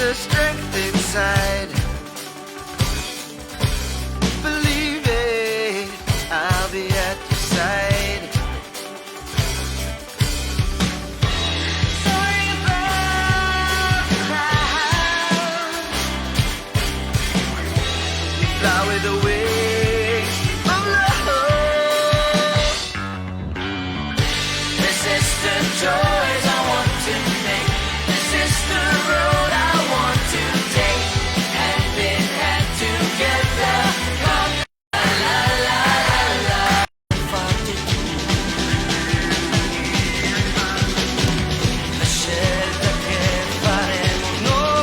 the strength inside. Believe it, I'll be at your side. Sorry about the clouds. We fly with the wings of love. This is the choice I want to make. This is the road I want to take. Hand in hand together. Come, la la la la. La scelta che faremo noi.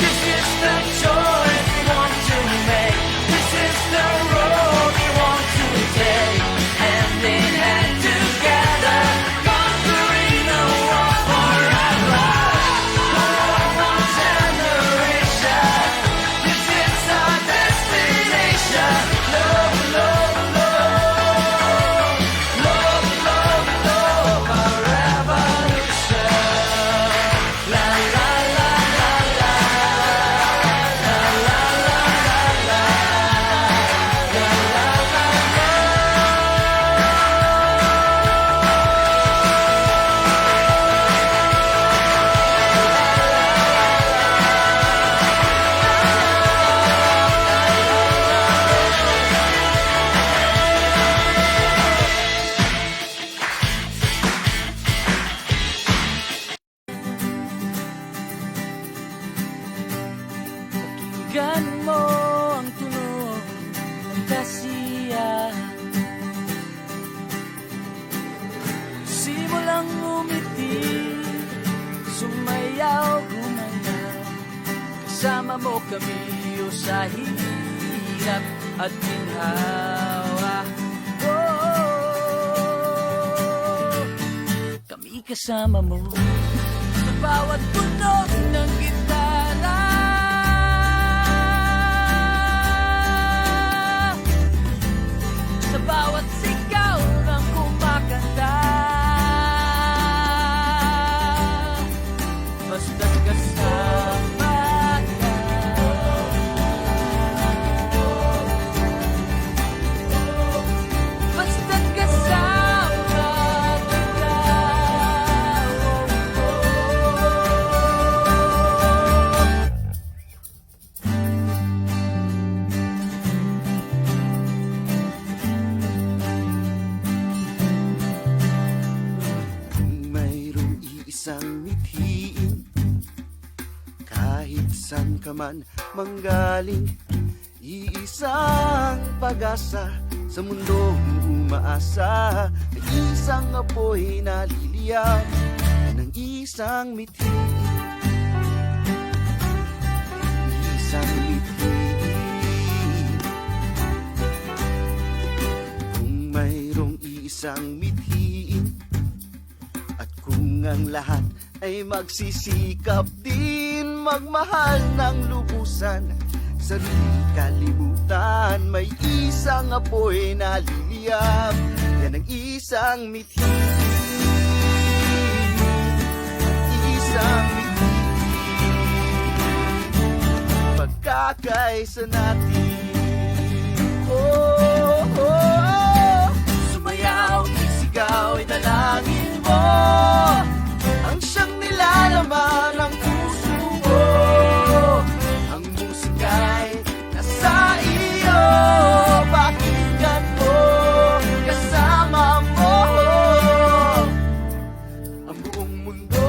This is the choice we want to make. This is the road we want to take. Hand in hand together, conquering the world forever. One generation, this is our destination. Love, love, love, love, love, love, our revolution. La la la la la, la la la la la, la la la la. Pakinggan mo ang tunog ng kasiyahan. Simulang umiti, sumayaw, gumalaw. Kasama mo kami o sa hirap at ginhawa. Oh, kami kasama mo sa bawat tunog ng gitara. Sa bawat sigaw ng kumakanta. Basta't kasama ka. Basta't kasama ka. Kung mayroong iisang mithiin, kahit saan ka man manggaling, iisang pag-asa sa mundong umaasa. May isang apoy na liliyab ng isang mithiin. Isang mithiin. Kung mayroong isang mithiin, at kung ang lahat ay magsisikap din magmahal ng lubusan, sarili kalimutan, may isang apoy na liliyab. Yan ang isang mithiin. Isang mithiin. Pagkakaisa natin. Oh, oh, oh. Sumayaw, isigaw, italangin mo ang siyang nilalaman ng puso mo. Ang musika'y nasa iyo, pakinggan mo, kasama mo ang buong mundo.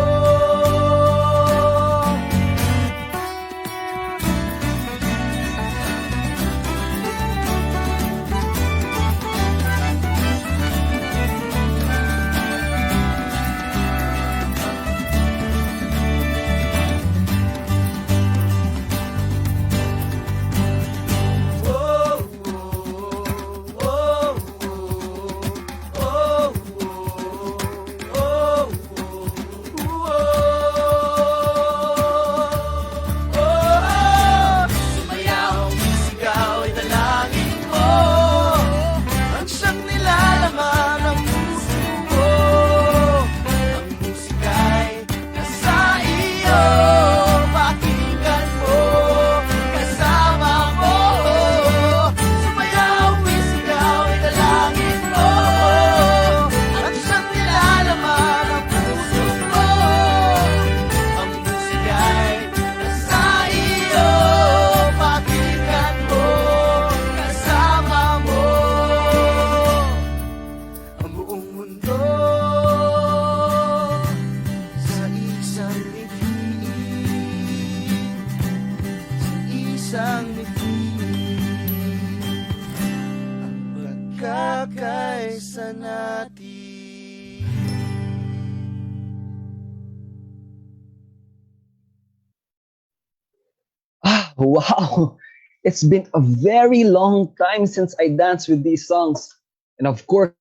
kaysa natin. Ah, wow! It's been a very long time since I danced with these songs. And of course,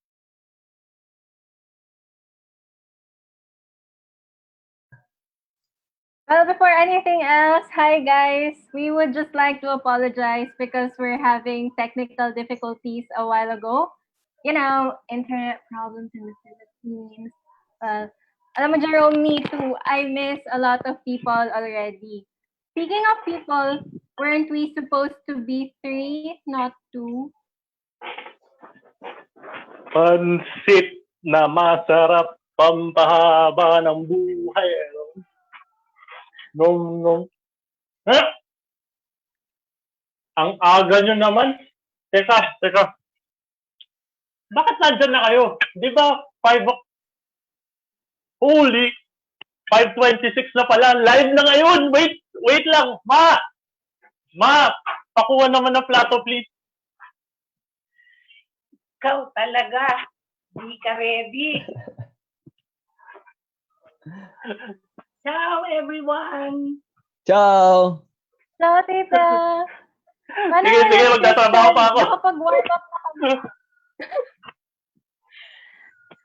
Well, before anything else, hi guys. We would just like to apologize because we're having technical difficulties a while ago. Internet problems in the Philippines. Well, alam mo, Jerome, me too. I miss a lot of people already. Speaking of people, weren't we supposed to be three, not two? Pansit na masarap, pampahaba ng buhay. Nom, nom. Eh, ang aga nyo naman. Teka. Bakit nandyan na kayo? Di ba 5 Holy, 5:26 na pala. Live na ngayon. Wait lang. Ma, pakuha naman ng plato, please. Ikaw talaga, di ka ready. Ciao, everyone! ciao! Hello, tita! Paano Sige, ba yan, magtatrabaho Christian? pa ako. Nakapag-warm up na kami.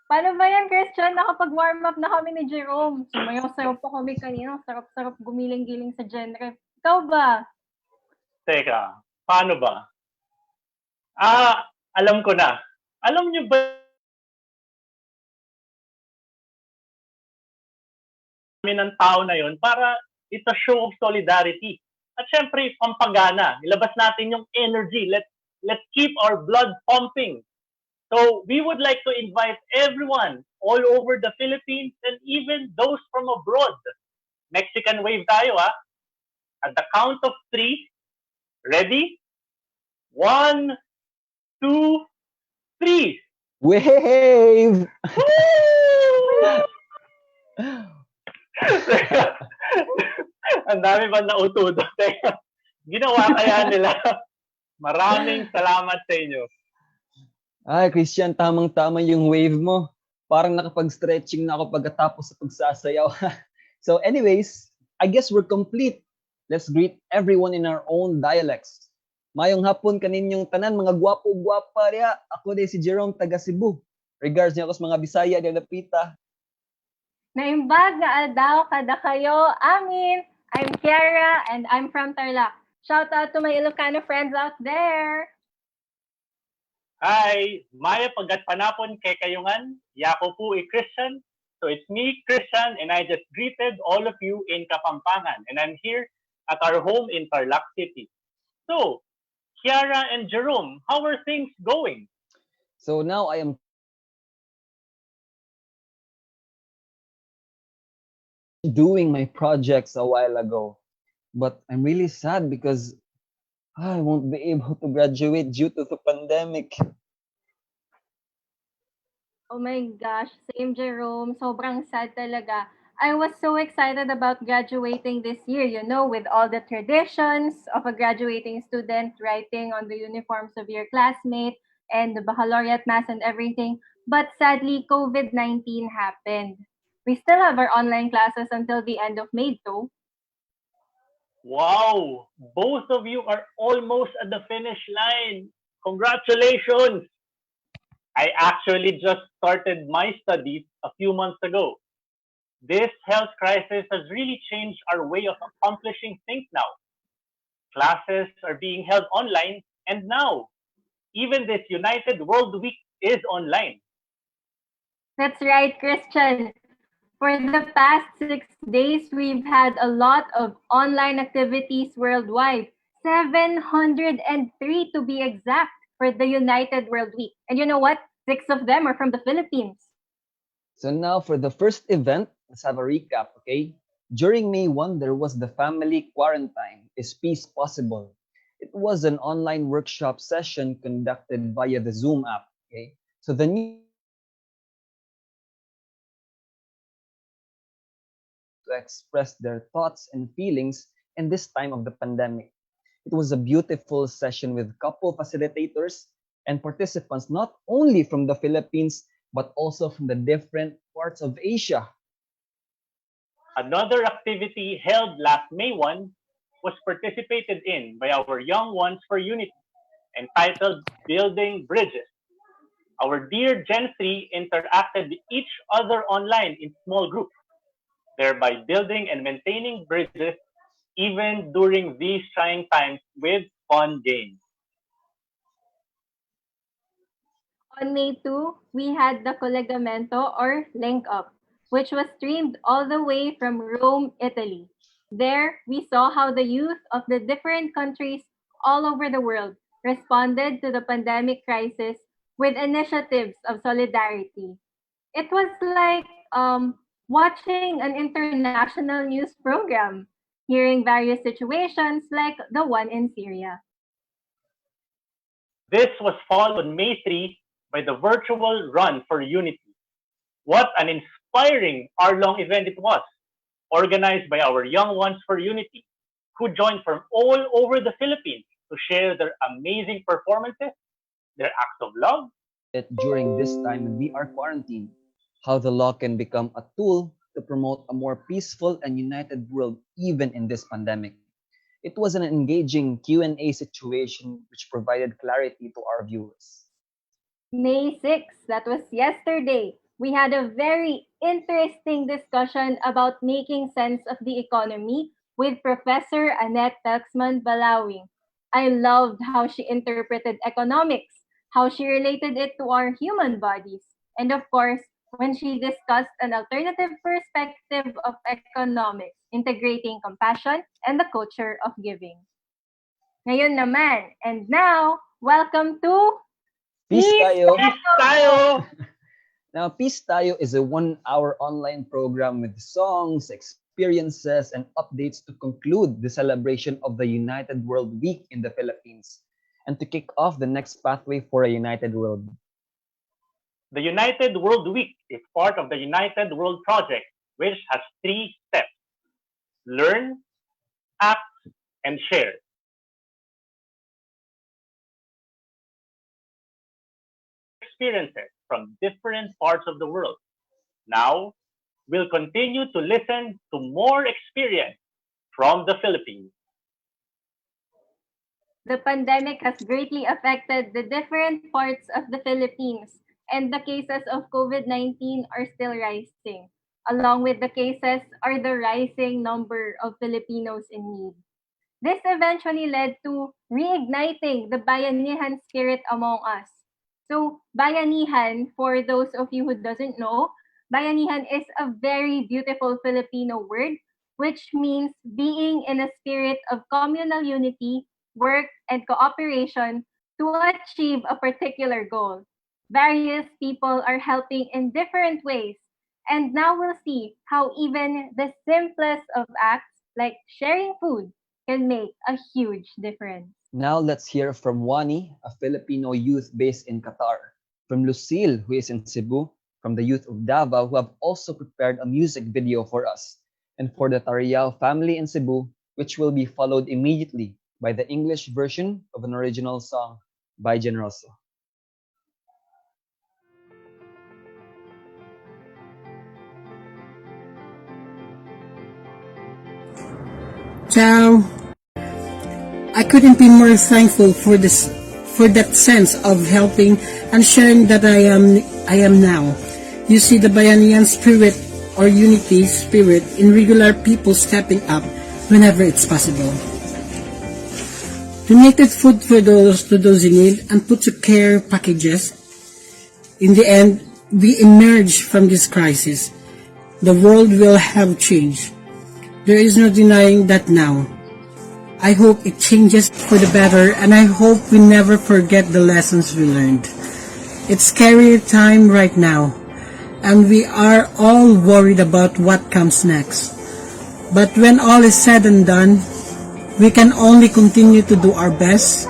Paano ba yan, Christian? Nakapag-warm up na kami ni Jerome. Sumayaw-sayaw pa kami kanina. Sarap-sarap gumiling-giling sa genre. Ikaw ba? Teka, paano ba? Alam ko na. Alam niyo ba ng tao na yon para it's a show of solidarity. At syempre, pampagana. Ilabas natin yung energy. Let's keep our blood pumping. So we would like to invite everyone all over the Philippines and even those from abroad. Mexican wave tayo, ha? At the count of 3, ready? 1, 2, 3. Wave! Ang dami ba nautudo? Teka, ginawa kaya nila. Maraming salamat sa inyo. Ay, Christian, tamang-tama yung wave mo. Parang nakapag-stretching na ako pagkatapos sa pagsasayaw. So anyways, I guess we're complete. Let's greet everyone in our own dialects. Mayong hapon kaninyong tanan, mga gwapo-gwapa ria. Ako din si Jerome, taga Cebu. Regards niya ako sa mga Bisaya na napita. Naimbag na aldaw kada kayo. Amin! I'm Kiara and I'm from Tarlac. Shout out to my Ilocano friends out there! Hi, Maya Pagat Panapon kay Kayungan. Yako po Christian. So it's me, Christian, and I just greeted all of you in Kapampangan. And I'm here at our home in Tarlac City. So, Kiara and Jerome, how are things going? So now I am doing my projects a while ago. But I'm really sad because I won't be able to graduate due to the pandemic. Oh my gosh, same Jerome. Sobrang sad talaga. I was so excited about graduating this year, with all the traditions of a graduating student, writing on the uniforms of your classmate and the baccalaureate mass and everything. But sadly, COVID-19 happened. We still have our online classes until the end of May, though. Wow, both of you are almost at the finish line. Congratulations! I actually just started my studies a few months ago. This health crisis has really changed our way of accomplishing things now. Classes are being held online, and now, even this United World Week is online. That's right, Christian. For the past 6 days, we've had a lot of online activities worldwide. 703 to be exact for the United World Week. And you know what? 6 of them are from the Philippines. So now for the first event, let's have a recap, okay? During May 1, there was the family quarantine. Is peace possible? It was an online workshop session conducted via the Zoom app, okay? So the new to express their thoughts and feelings in this time of the pandemic. It was a beautiful session with couple facilitators and participants not only from the Philippines but also from the different parts of Asia. Another activity held last May 1 was participated in by our Young Ones for Unity, entitled Building Bridges. Our dear Gen 3 interacted with each other online in small groups, thereby building and maintaining bridges even during these trying times with fun games. On May 2, we had the Collegamento or Link Up, which was streamed all the way from Rome, Italy. There, we saw how the youth of the different countries all over the world responded to the pandemic crisis with initiatives of solidarity. It was like watching an international news program, hearing various situations like the one in Syria. This was followed on May 3 by the virtual Run for Unity. What an inspiring hour-long event it was, organized by our Young Ones for Unity, who joined from all over the Philippines to share their amazing performances, their acts of love. It during this time when we are quarantined, how the law can become a tool to promote a more peaceful and united world even in this pandemic. It was an engaging Q&A situation which provided clarity to our viewers. May 6, that was yesterday. We had a very interesting discussion about making sense of the economy with Professor Annette Peltzman Balawing. I loved how she interpreted economics, how she related it to our human bodies, and of course, when she discussed an alternative perspective of economics, integrating compassion and the culture of giving. Ngayon naman, and now, welcome to Peace tayo! Peace tayo! Now, Peace Tayo is a 1-hour online program with songs, experiences, and updates to conclude the celebration of the United World Week in the Philippines and to kick off the next pathway for a united world. The United World Week is part of the United World Project, which has 3 steps: learn, act, and share. Experiences from different parts of the world. Now, we'll continue to listen to more experience from the Philippines. The pandemic has greatly affected the different parts of the Philippines, and the cases of COVID-19 are still rising. Along with the cases are the rising number of Filipinos in need. This eventually led to reigniting the bayanihan spirit among us. So, bayanihan, for those of you who doesn't know, bayanihan is a very beautiful Filipino word which means being in a spirit of communal unity, work, and cooperation to achieve a particular goal. Various people are helping in different ways, and now we'll see how even the simplest of acts, like sharing food, can make a huge difference. Now let's hear from Wani, a Filipino youth based in Qatar, from Lucille, who is in Cebu, from the youth of Davao, who have also prepared a music video for us, and for the Tariao family in Cebu, which will be followed immediately by the English version of an original song by Generoso. Ciao. I couldn't be more thankful for this, for that sense of helping and sharing that I am now. You see the Bayanihan spirit or unity spirit in regular people stepping up whenever it's possible. Donated food for those in need and put to care packages. In the end, we emerge from this crisis. The world will have changed. There is no denying that now. I hope it changes for the better, and I hope we never forget the lessons we learned. It's scary time right now, and we are all worried about what comes next. But when all is said and done, we can only continue to do our best.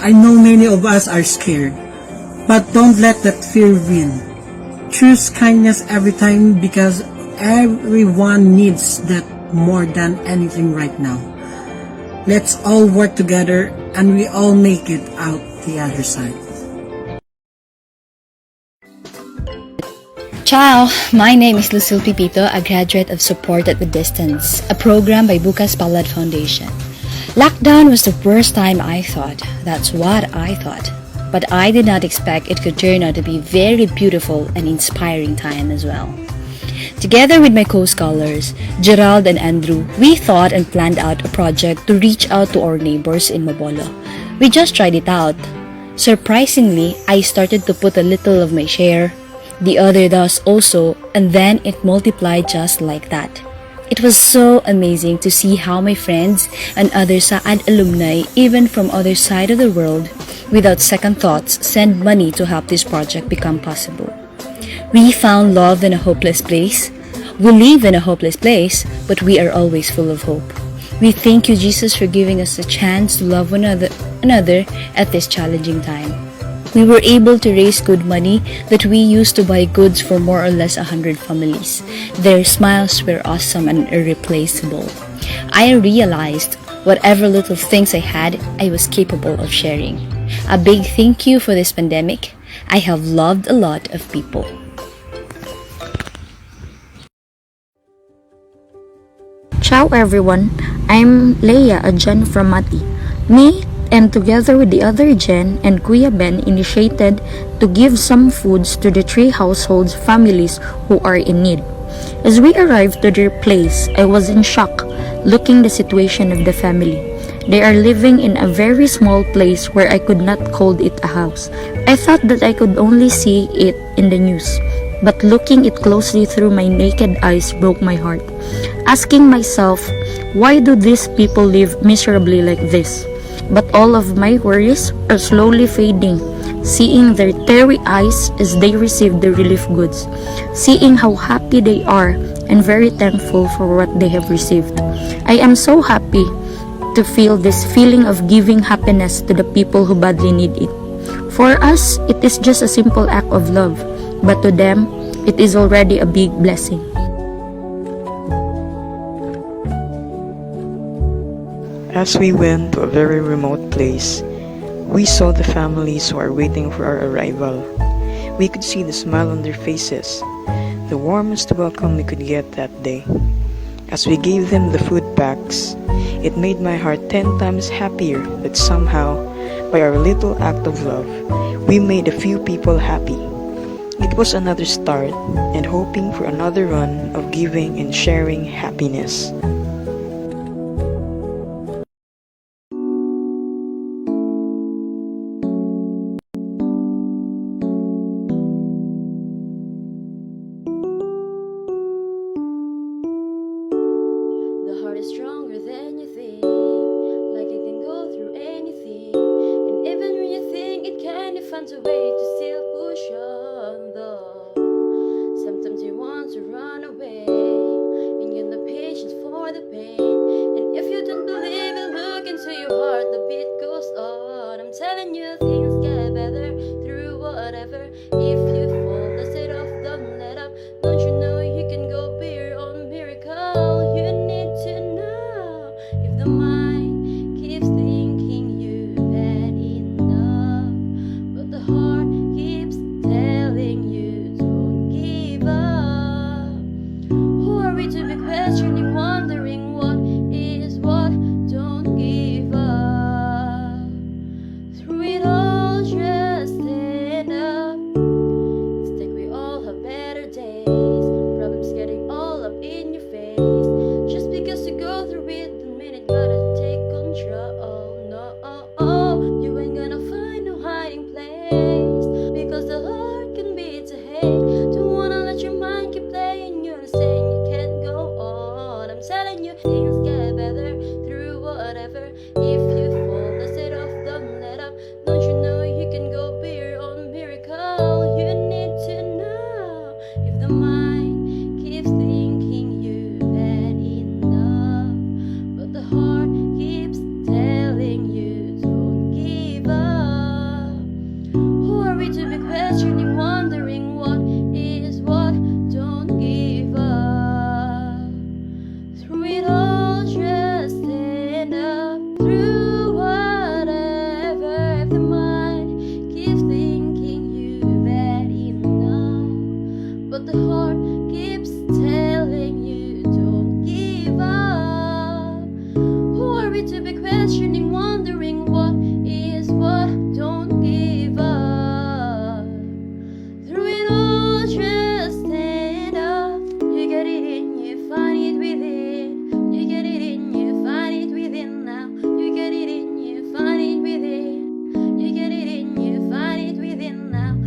I know many of us are scared, but don't let that fear win. Choose kindness every time because everyone needs that more than anything right now. Let's all work together and we all make it out the other side. Ciao, my name is Lucille Pipito, a graduate of Support at a Distance, a program by Bukas Palad Foundation. Lockdown was the worst time I thought. That's what I thought. But I did not expect it could turn out to be very beautiful and inspiring time as well. Together with my co-scholars, Gerald and Andrew, we thought and planned out a project to reach out to our neighbors in Mabolo. We just tried it out. Surprisingly, I started to put a little of my share, the other does also, and then it multiplied just like that. It was so amazing to see how my friends and other Saad alumni, even from other side of the world, without second thoughts, send money to help this project become possible. We found love in a hopeless place. We live in a hopeless place, but we are always full of hope. We thank you, Jesus, for giving us a chance to love one another at this challenging time. We were able to raise good money that we used to buy goods for more or less 100 families. Their smiles were awesome and irreplaceable. I realized whatever little things I had, I was capable of sharing. A big thank you for this pandemic. I have loved a lot of people. Ciao everyone, I'm Leia, a Jen from Mati. Me and together with the other Jen and Kuya Ben initiated to give some foods to the 3 households families who are in need. As we arrived to their place, I was in shock looking the situation of the family. They are living in a very small place where I could not call it a house. I thought that I could only see it in the news, but looking it closely through my naked eyes broke my heart. Asking myself, why do these people live miserably like this? But all of my worries are slowly fading, seeing their teary eyes as they receive the relief goods, seeing how happy they are and very thankful for what they have received. I am so happy to feel this feeling of giving happiness to the people who badly need it. For us, it is just a simple act of love, but to them, it is already a big blessing. As we went to a very remote place, we saw the families who are waiting for our arrival. We could see the smile on their faces, the warmest welcome we could get that day. As we gave them the food packs, it made my heart 10 times happier that somehow, by our little act of love, we made a few people happy. It was another start and hoping for another run of giving and sharing happiness. The heart is stronger than you think, like it can go through anything. And even when you think it can't, you find a way to still push on though. Sometimes you want to run away, and you're not patient for the pain. And if you don't believe it, look into your heart, the beat goes on. I'm telling you, things get better through whatever. If you fall, dust it off, don't let up. Don't you know you can go be your own miracle? You need to know if the mind keeps thinking you've had enough, but the heart keeps telling you don't give up. Who are we to be questioning, wondering what is what? Don't give up. Through it all, just stand up.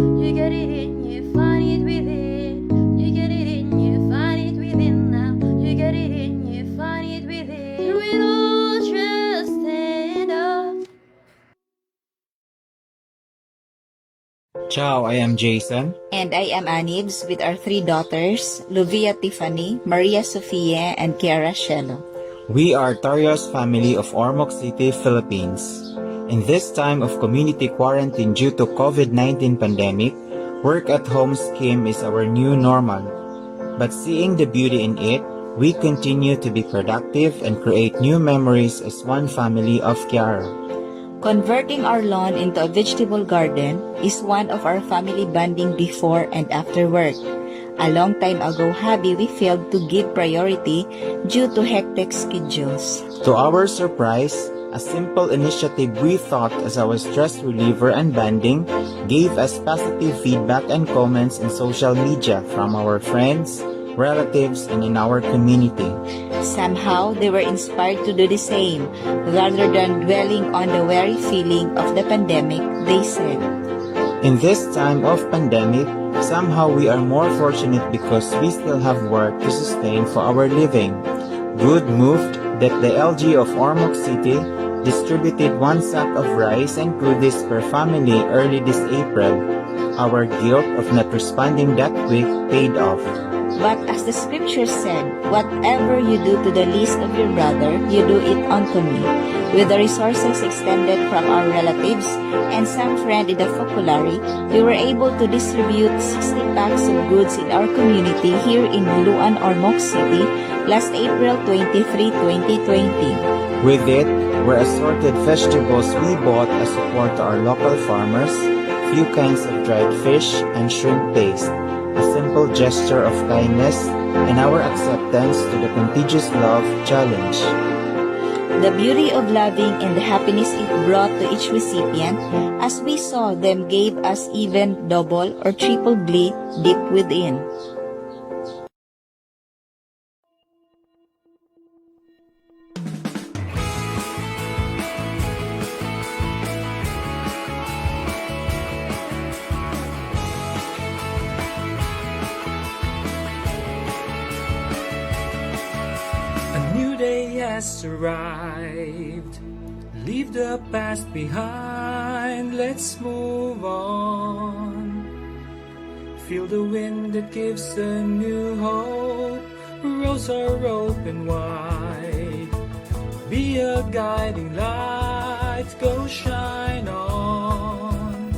You get it in, you find it within. You get it in, you find it within now. You get it in, you find it within. We'll all just stand up. Ciao, I am Jason. And I am Anibs with our three daughters, Luvia Tiffany, Maria Sofia, and Kiara Shelo. We are Tarios family of Ormoc City, Philippines. In this time of community quarantine due to COVID-19 pandemic, work at home scheme is our new normal. But seeing the beauty in it, we continue to be productive and create new memories as one family of Kiara. Converting our lawn into a vegetable garden is one of our family bonding before and after work. A long time ago hobby we failed to give priority due to hectic schedules. To our surprise, a simple initiative we thought as our stress reliever and bonding gave us positive feedback and comments in social media from our friends, relatives, and in our community. Somehow, they were inspired to do the same. Rather than dwelling on the weary feeling of the pandemic, they said, In this time of pandemic, somehow we are more fortunate because we still have work to sustain for our living. Good moved that the LG of Ormoc City distributed 1 sack of rice and goodies per family early this April. Our guilt of not responding that quick paid off. But as the scripture said, whatever you do to the least of your brother, you do it unto me. With the resources extended from our relatives and some friend in the Focolari, we were able to distribute 60 packs of goods in our community here in Luan, Ormoc City last April 23, 2020. With it were assorted vegetables we bought as support to our local farmers, few kinds of dried fish and shrimp paste. A simple gesture of kindness and our acceptance to the Contagious Love Challenge. The beauty of loving and the happiness it brought to each recipient, as we saw them, gave us even double or triple glee deep within. Has arrived. Leave the past behind, let's move on. Feel the wind that gives a new hope. Roads are open wide. Be a guiding light, go shine on.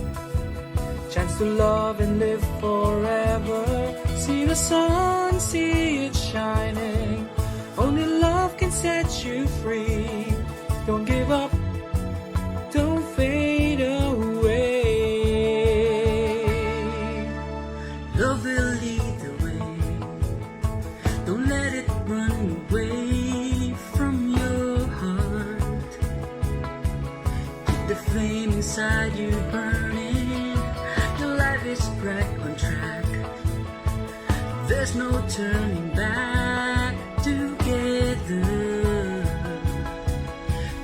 Chance to love and live forever. See the sun, see it shining. Only love can set you free. Don't give up, don't fade away. Love will lead the way. Don't let it run away from your heart. Keep the flame inside you burning. Your life is right on track. There's no turning back. Together,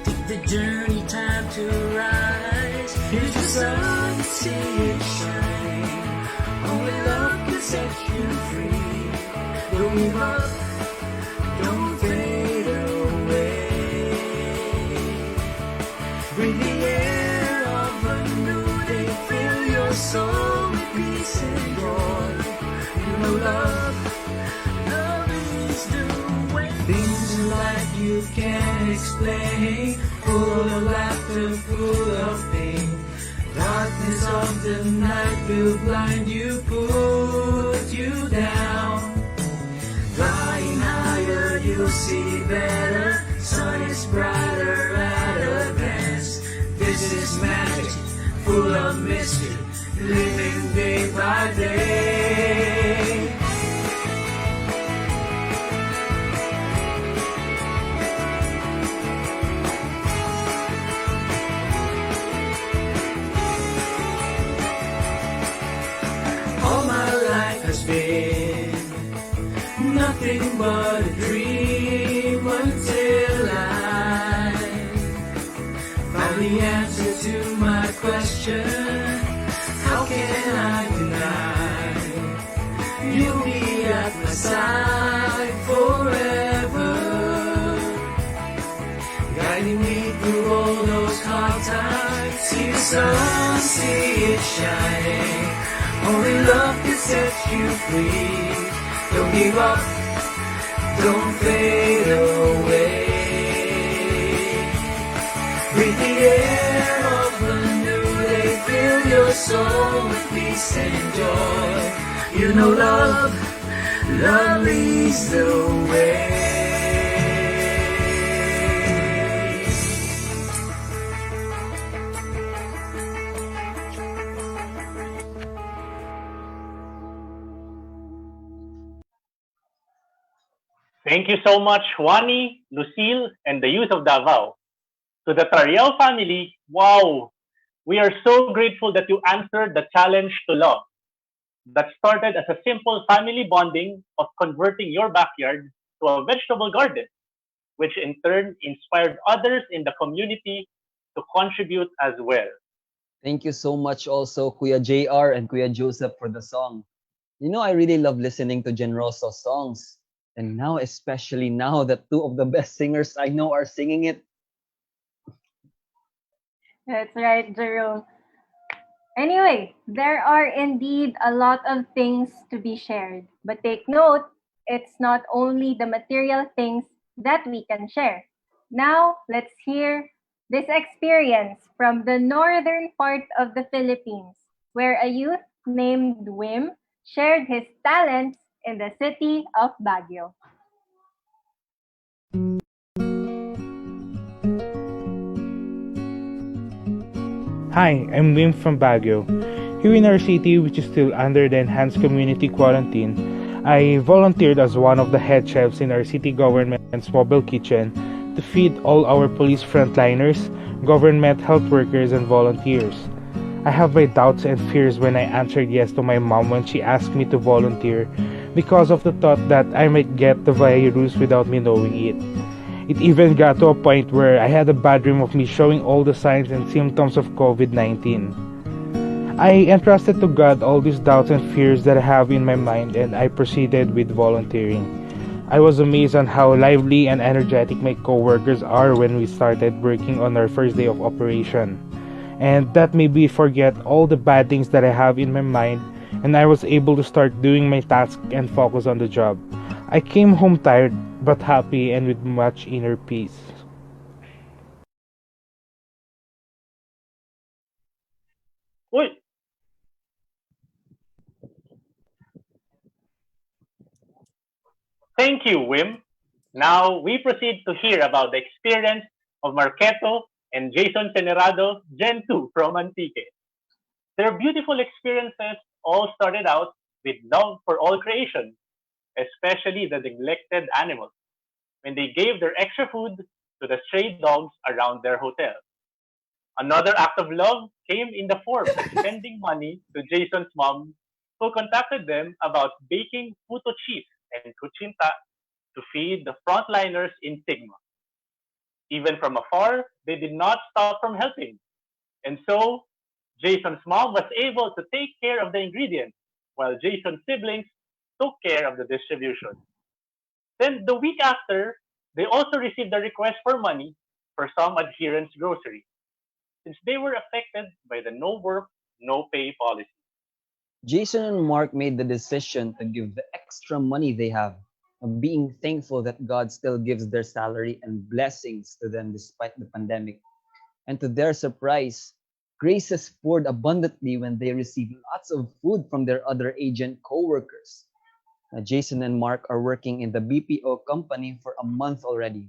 take the journey, time to rise. Here's the sun, see it shining. Only love can set you free. Don't give up, don't fade away. Breathe the air of a new day. Fill your soul with peace and joy. You know love is the things in life you can't explain, full of laughter, full of pain. Darkness of the night will blind you, put you down. Flying higher, you'll see better. Sun is brighter at a glance. This is magic, full of mystery, living day by day. Nothing but a dream until I found the answer to my question. How can I sun, see it shining. Only love can set you free. Don't give up, don't fade away. Breathe the air of the new day, fill your soul with peace and joy. You know love, love leads the way. Thank you so much, Wani, Lucille, and the youth of Davao. To the Tariel family, wow, we are so grateful that you answered the challenge to love that started as a simple family bonding of converting your backyard to a vegetable garden, which in turn inspired others in the community to contribute as well. Thank you so much also, Kuya JR and Kuya Joseph, for the song. You know, I really love listening to Generoso's songs. And now, especially now that two of the best singers I know are singing it. That's right, Jerome. Anyway, there are indeed a lot of things to be shared. But take note, it's not only the material things that we can share. Now, let's hear this experience from the northern part of the Philippines, where a youth named Wim shared his talents in the city of Baguio. Hi, I'm Wim from Baguio. Here in our city, which is still under the enhanced community quarantine, I volunteered as one of the head chefs in our city government's mobile kitchen to feed all our police frontliners, government health workers, and volunteers. I have my doubts and fears when I answered yes to my mom when she asked me to volunteer because of the thought that I might get the virus without me knowing it. It even got to a point where I had a bad dream of me showing all the signs and symptoms of COVID 19. I entrusted to God all these doubts and fears that I have in my mind, and I proceeded with volunteering. I was amazed on how lively and energetic my coworkers are when we started working on our first day of operation. And that made me forget all the bad things that I have in my mind, and I was able to start doing my task and focus on the job. I came home tired but happy and with much inner peace. Uy, thank you, Wim. Now we proceed to hear about the experience of Marqueto and Jason Tenerado, Gen 2 from Antique. Their beautiful experiences all started out with love for all creation, especially the neglected animals, when they gave their extra food to the stray dogs around their hotel. Another act of love came in the form of sending money to Jason's mom, who contacted them about baking puto cheese and kuchinta to feed the frontliners in Sigma. Even from afar, they did not stop from helping. And so, Jason's mom was able to take care of the ingredients, while Jason's siblings took care of the distribution. Then, the week after, they also received a request for money for some adherents' groceries, since they were affected by the no work, no pay policy. Jason and Mark made the decision to give the extra money they have, being thankful that God still gives their salary and blessings to them despite the pandemic. And to their surprise, graces poured abundantly when they received lots of food from their other agent co-workers. Jason and Mark are working in the BPO company for a month already.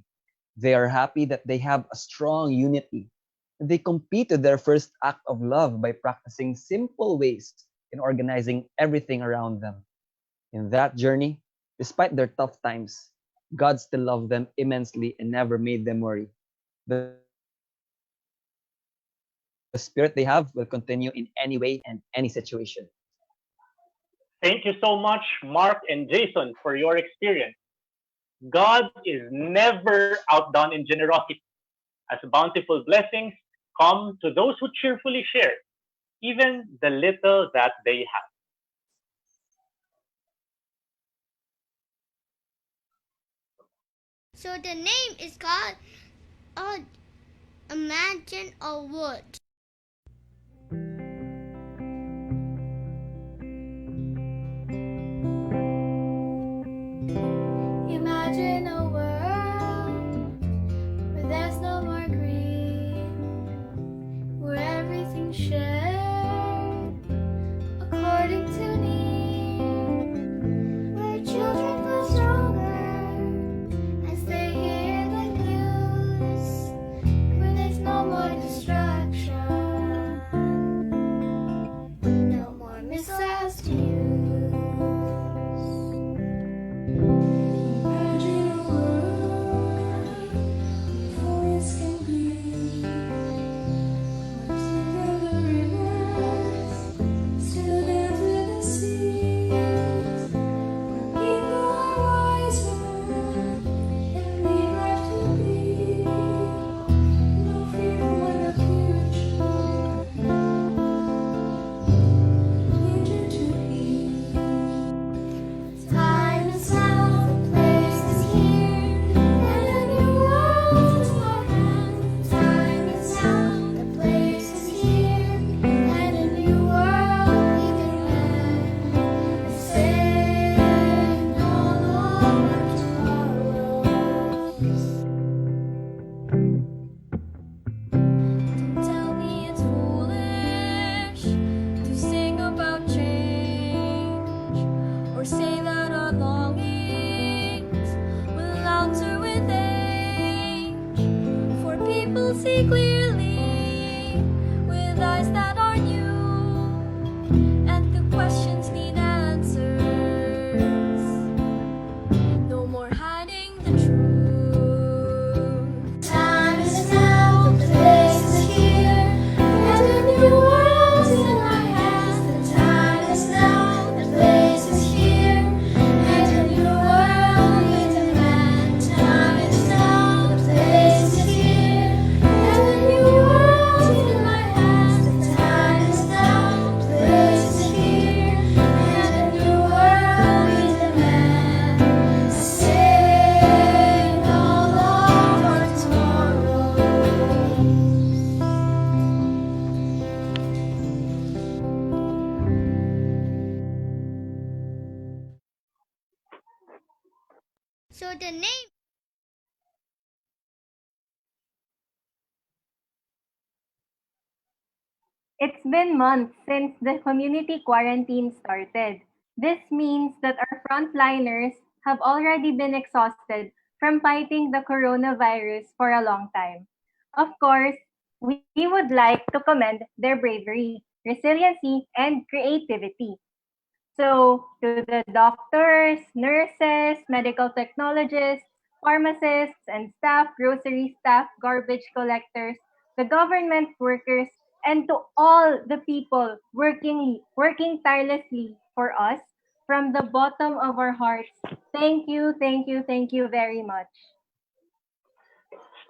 They are happy that they have a strong unity. They completed their first act of love by practicing simple ways in organizing everything around them. In that journey, despite their tough times, God still loved them immensely and never made them worry. The spirit they have will continue in any way and any situation. Thank you so much, Mark and Jason, for your experience. God is never outdone in generosity, as bountiful blessings come to those who cheerfully share, even the little that they have. So the name is called oh, Imagine a Wood. this last years. Imagine a world where forests can gleam, where the rivers still dance with the seas, where people are wiser and lead life to be. No fear when the future winter to heat. Time is now, the place is here, and a new world is our hand. Time is now, the place is here, and a new world we can land. Say no longer tomorrows. Don't tell me it's foolish to sing about change, or say that our longings will alter with age. For people see clearly with eyes that are new, and the questions need answers. No more hiding the truth. Time is now, the place is here, and a new world is in our hands. The time is now, the place is here, and a new world we demand. Time is now, the place is here, and a new world is in our hands. The time is now, the place is here, and a new world we demand. Say no longer tomorrow. So the name. It's been months since the community quarantine started. This means that our frontliners have already been exhausted from fighting the coronavirus for a long time. Of course, we would like to commend their bravery, resiliency, and creativity. So, to the doctors, nurses, medical technologists, pharmacists, and staff, grocery staff, garbage collectors, the government workers, and to all the people working tirelessly for us, from the bottom of our hearts, thank you, thank you, thank you very much.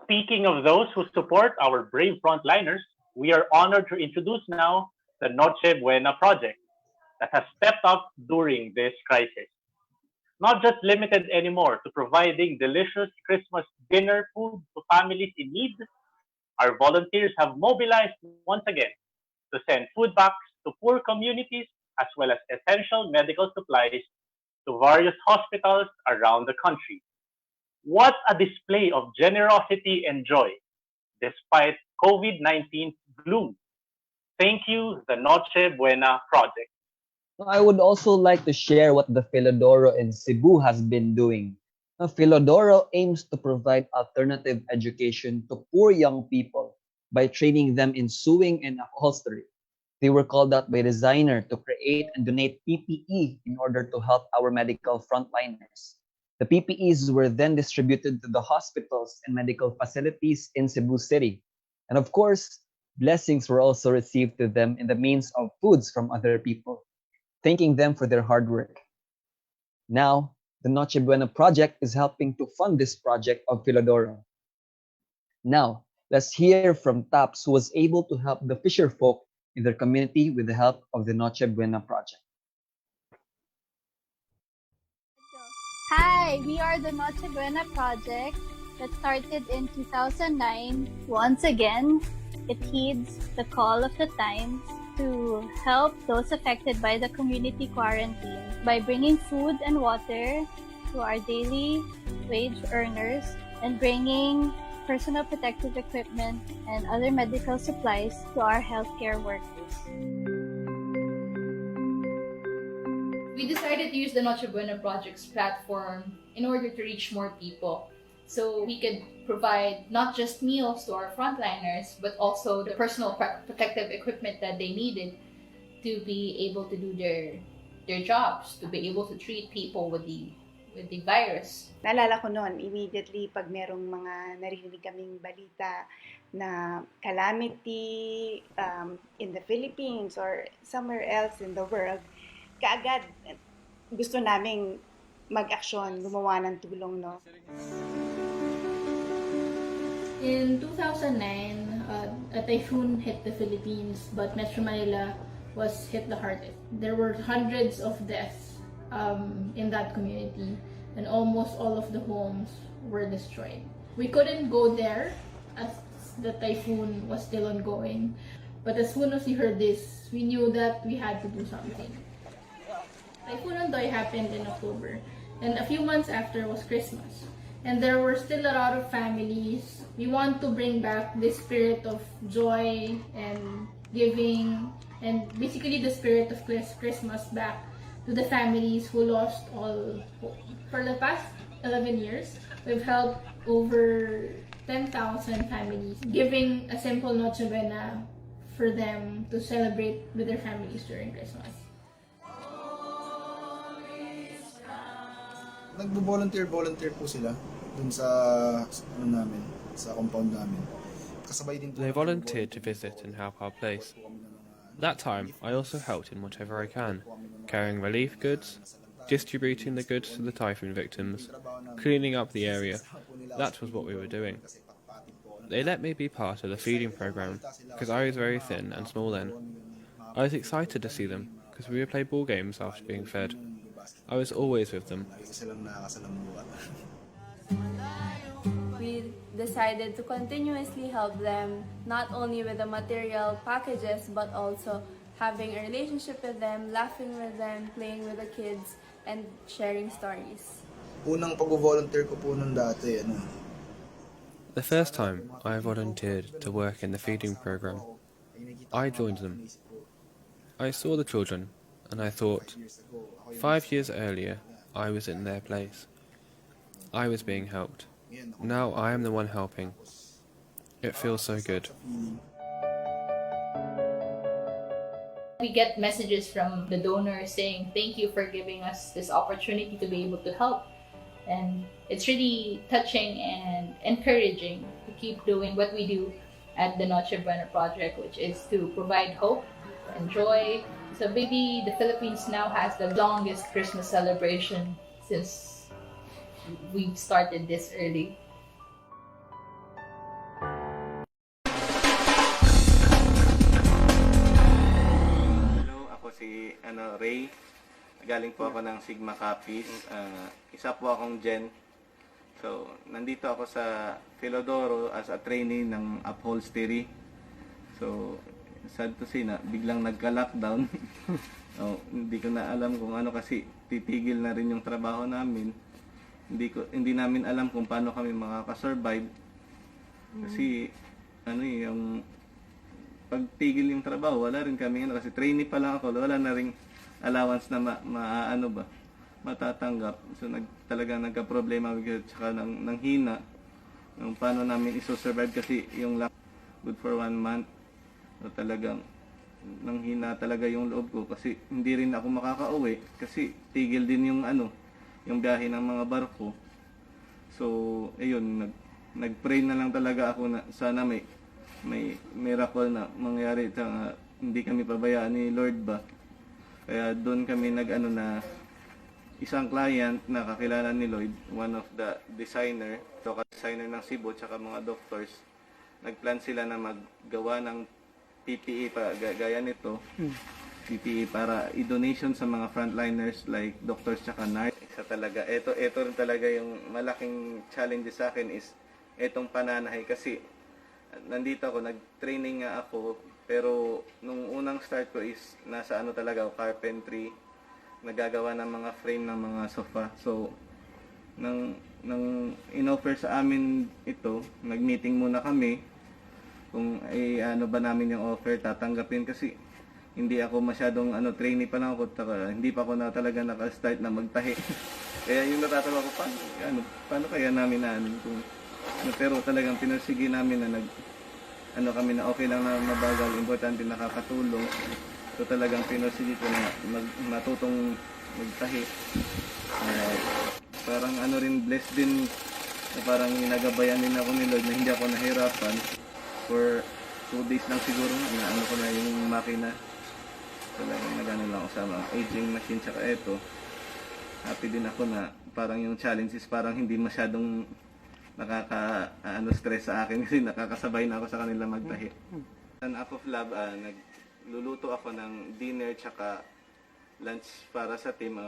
Speaking of those who support our brave frontliners, we are honored to introduce now the Noche Buena project that has stepped up during this crisis. Not just limited anymore to providing delicious Christmas dinner food to families in need, our volunteers have mobilized once again to send food packs to poor communities as well as essential medical supplies to various hospitals around the country. What a display of generosity and joy despite COVID 19's gloom. Thank you, the Noche Buena Project. I would also like to share what the Philodoro in Cebu has been doing. Philodoro aims to provide alternative education to poor young people by training them in sewing and upholstery. They were called out by designer to create and donate PPE in order to help our medical frontliners. The PPEs were then distributed to the hospitals and medical facilities in Cebu City. And of course, blessings were also received to them in the means of foods from other people, thanking them for their hard work. Now, the Noche Buena project is helping to fund this project of Philodoro. Now, let's hear from Taps, who was able to help the fisher folk in their community with the help of the Noche Buena project. Hi, we are the Noche Buena project that started in 2009. Once again, it heeds the call of the times to help those affected by the community quarantine by bringing food and water to our daily wage earners and bringing personal protective equipment and other medical supplies to our healthcare workers. We decided to use the Noche Buena Project's platform in order to reach more people. So we could provide not just meals to our frontliners, but also the personal protective equipment that they needed to be able to do their jobs, to be able to treat people with the virus. Naalala ko noon, immediately pag merong mga narinig kaming balita na calamity in the Philippines or somewhere else in the world, kaagad gusto naming mag-aksyon, gumawa ng tulong, no? In 2009, a typhoon hit the Philippines, but Metro Manila was hit the hardest. There were hundreds of deaths in that community, and almost all of the homes were destroyed. We couldn't go there as the typhoon was still ongoing, but as soon as we heard this, we knew that we had to do something. Typhoon Ondoy happened in October, and a few months after was Christmas. And there were still a lot of families. We want to bring back this spirit of joy and giving, and basically the spirit of Christmas back to the families who lost all hope. For the past 11 years, we've helped over 10,000 families, giving a simple Noche Buena for them to celebrate with their families during Christmas. Nagbo-volunteer po sila dun sa namin, sa compound namin. Kasabay din po. They volunteered to visit and help our place. That time, I also helped in whatever I can, carrying relief goods, distributing the goods to the typhoon victims, cleaning up the area. That was what we were doing. They let me be part of the feeding program because I was very thin and small then. I was excited to see them because we would play ball games after being fed. I was always with them. We decided to continuously help them, not only with the material packages, but also having a relationship with them, laughing with them, playing with the kids, and sharing stories. Unang pag-volunteer ko po nun dati, The first time I volunteered to work in the feeding program, I joined them. I saw the children, and I thought, 5 years earlier, I was in their place. I was being helped. Now I am the one helping. It feels so good. We get messages from the donors saying, thank you for giving us this opportunity to be able to help. And it's really touching and encouraging to keep doing what we do at the Noche Buena Project, which is to provide hope and joy. So maybe the Philippines now has the longest Christmas celebration since we've started this early. Hello, ako si Ray. Galing po ako ng Sigma Copies. Isa po akong Gen. So, nandito ako sa Philodoro as a trainee ng upholstery. So, sad to say na biglang nagka-lockdown. Hindi ko na alam kung ano kasi titigil na rin yung trabaho namin. Hindi namin alam kung paano kami makaka-survive. Kasi yung pagtigil yung trabaho, wala rin kami kasi trainee pa lang ako, wala na ring allowance na matatanggap. So talagang nagka-problema tsaka ng hina ng paano namin iso-survive kasi yung good for 1 month. So talagang nanghina talaga yung loob ko kasi hindi rin ako makakauwi kasi tigil din yung biyahe ng mga barko. So ayun, nagpray na lang talaga ako na sana may miracle na mangyari at hindi kami pabayaan ni Lord ba. Kaya doon kami na isang client na kakilala ni Lloyd, one of the designer ng Cebu tsaka mga doctors, nagplan sila na maggawa ng PPE gaya nito. PPE para i-donation sa mga frontliners like doctors tsaka nurse. Isa talaga, ito rin talaga yung malaking challenge sa akin is etong pananahay kasi nandito ako, nag-training nga ako, pero nung unang start ko is nasa talaga ako, carpentry, nagagawa ng mga frame ng mga sofa. So nang in-offer sa amin ito, nag-meeting muna kami kung ba namin yung offer, tatanggapin kasi hindi ako masyadong trainee pa lang ako, hindi pa ako talaga naka-start na magtahi. Kaya yung natatawa ko, paano kaya namin pero talagang pinursige namin na kami na okay lang na mabagal, importante nakakatulong. So talagang pinursige ko na matutong magtahi. Parang ano rin, blessed din na parang ginagabayan din ako ni Lord na hindi ako nahirapan. For 2 days lang siguro na ano ko na yung makina. Talagang nagano lang ako sa mga aging machine tsaka eto. Happy din ako na parang yung challenges parang hindi masyadong stress sa akin kasi nakakasabay na ako sa kanila magtahi. An act of love, nagluluto ako ng dinner tsaka lunch para sa team.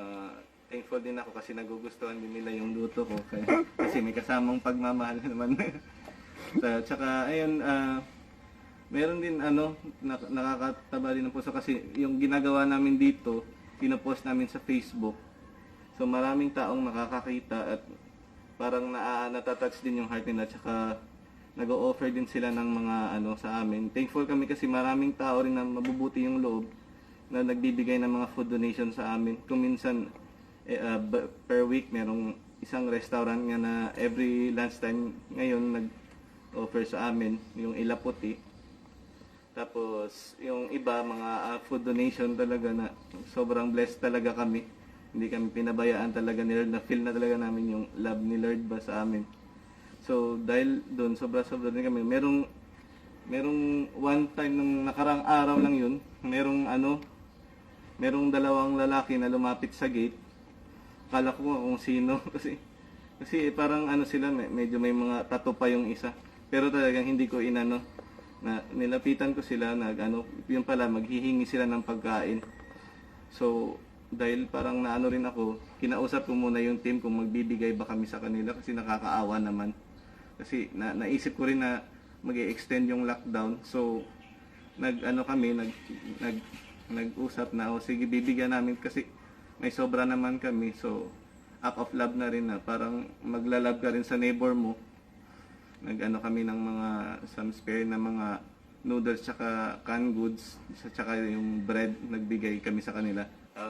Thankful din ako kasi nagugustuhan din nila yung luto ko kasi may kasamang pagmamahal naman. Tsaka ayun, meron din nakakataba din ng puso kasi yung ginagawa namin dito, pinopost namin sa Facebook. So maraming taong nakakakita at parang natatouch din yung heart nila tsaka nag-o-offer din sila ng mga sa amin. Thankful kami kasi maraming tao rin na mabubuti yung loob na nagbibigay ng mga food donation sa amin. Kung minsan per week merong isang restaurant nga na every lunchtime ngayon nag-offer sa amin yung ilaputi. Tapos yung iba mga food donation talaga na sobrang blessed talaga kami. Hindi kami pinabayaan talaga ni Lord, na feel na talaga namin yung love ni Lord ba sa amin. So dahil doon sobra-sobra din kami. Merong one time nung nakarang araw lang yun, merong dalawang lalaki na lumapit sa gate. Akala ko kung sino kasi parang sila, medyo may mga tattoo pa yung isa. Pero talagang hindi ko na nilapitan ko sila, yun pala maghihingi sila ng pagkain. So dahil parang rin ako, kinausap ko muna yung team kung magbibigay ba kami sa kanila kasi nakakaawa naman. Kasi naisip ko rin na mag-extend yung lockdown. So nag-usap na sige bibigyan namin kasi may sobra naman kami. So act of love na rin na parang maglalab ka rin sa neighbor mo. Kami ng mga some spare na mga noodles tsaka canned goods tsaka yung bread, nagbigay kami sa kanila.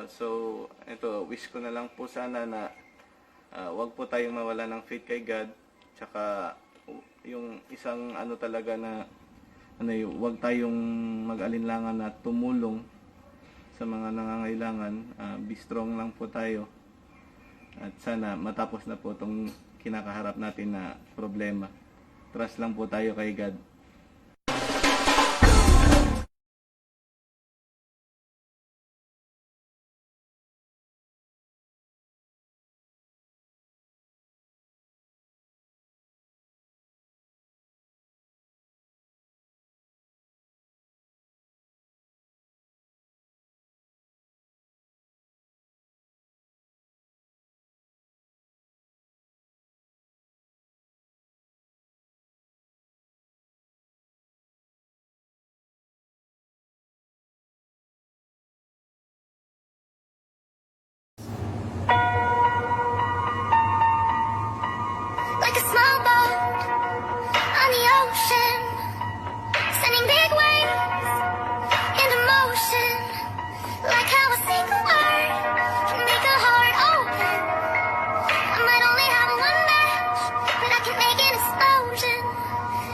So ito, wish ko na lang po sana na wag po tayong mawala ng faith kay God. Tsaka yung isang talaga na wag tayong mag-alinlangan na tumulong sa mga nangangailangan. Be strong lang po tayo. At sana matapos na po itong kinakaharap natin na problema. Trust lang po tayo kay God. Like a small boat on the ocean, sending big waves into motion. Like how a single word can make a heart open. I might only have one match, but I can make an explosion.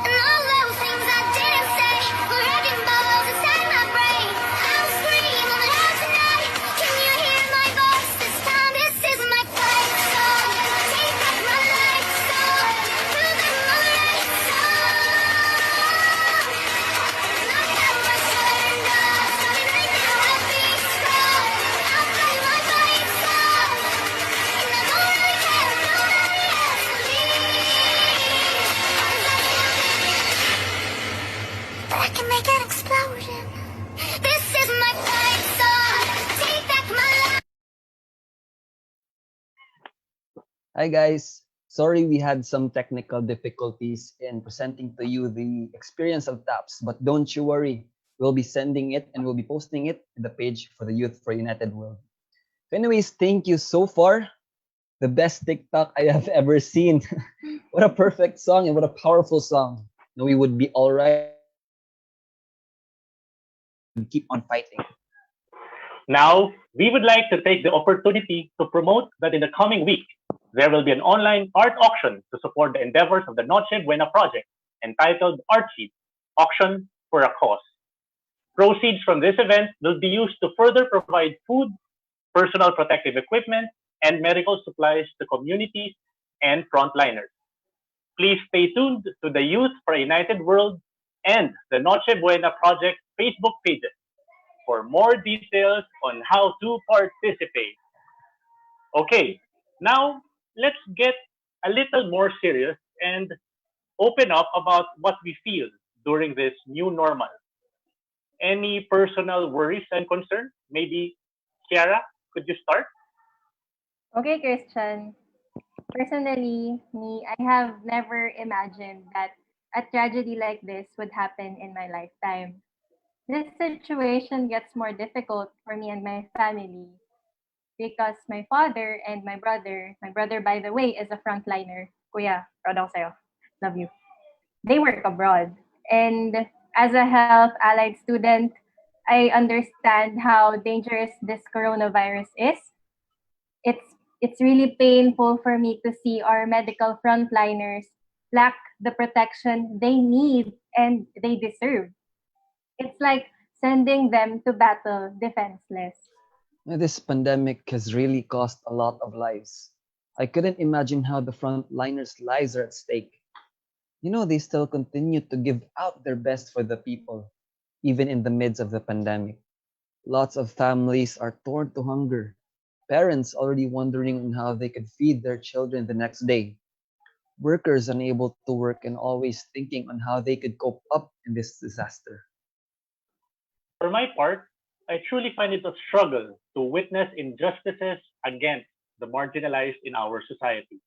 And all those things I didn't say were wrecking balls inside my brain. I'll scream on the house tonight. Can you hear my voice this time? This is my fight song. Take back my life song. Prove that I'm right song. Look how I turned up. Starting right now, I'll be strong. I'll fight my fight song. And I don't really care if nobody else believes. But I can make an explosion. This is my fight song. Take back my life. Hi guys, sorry we had some technical difficulties in presenting to you the experience of TAPS, but don't you worry, we'll be sending it and we'll be posting it to the page for the Youth for United World. So anyways, thank you so far. The best TikTok I have ever seen. What a perfect song and what a powerful song. No, we would be all right. Keep on fighting. Now, we would like to take the opportunity to promote that in the coming week, there will be an online art auction to support the endeavors of the Noche Buena project entitled Artsheet, Auction for a Cause. Proceeds from this event will be used to further provide food, personal protective equipment, and medical supplies to communities and frontliners. Please stay tuned to the Youth for a United World and the Noche Buena Project Facebook pages for more details on how to participate. Okay, now let's get a little more serious and open up about what we feel during this new normal. Any personal worries and concerns? Maybe Kiara, could you start? Okay, Christian. Personally, I have never imagined that a tragedy like this would happen in my lifetime. This situation gets more difficult for me and my family because my father and my brother, by the way, is a frontliner. Kuya, proud ako sa'yo. Love you. They work abroad. And as a health allied student, I understand how dangerous this coronavirus is. It's really painful for me to see our medical frontliners lack the protection they need and they deserve. It's like sending them to battle defenseless. This pandemic has really cost a lot of lives. I couldn't imagine how the frontliners' lives are at stake. They still continue to give out their best for the people, even in the midst of the pandemic. Lots of families are torn to hunger. Parents already wondering on how they could feed their children the next day. Workers unable to work and always thinking on how they could cope up in this disaster. For my part, I truly find it a struggle to witness injustices against the marginalized in our society.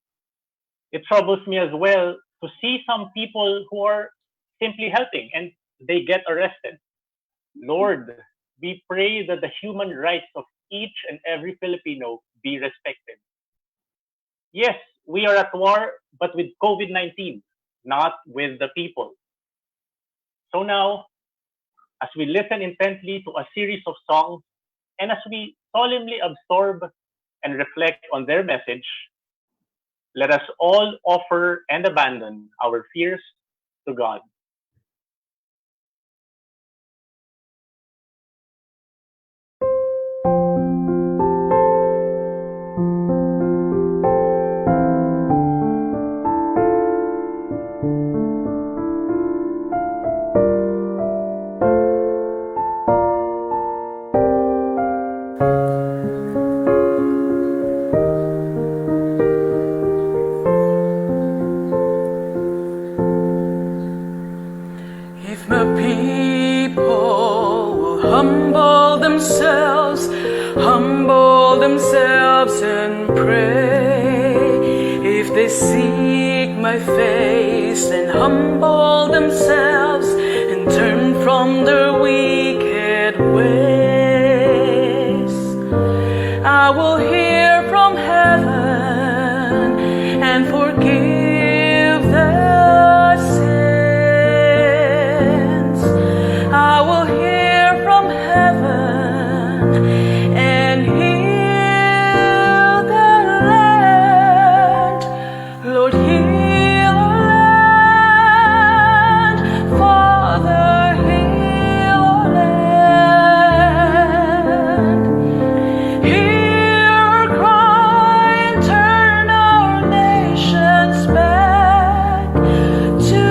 It troubles me as well to see some people who are simply helping and they get arrested. Lord, we pray that the human rights of each and every Filipino be respected. Yes, we are at war, but with COVID 19, not with the people. So now, as we listen intently to a series of songs and as we solemnly absorb and reflect on their message, let us all offer and abandon our fears to God. If my people will humble themselves and pray. If they seek my face and humble themselves and turn from their wicked ways, I will hear from heaven and forgive their sins. I will hear from heaven and heal their land. Lord, heal our land. Father, heal our land. Hear our cry and turn our nations back to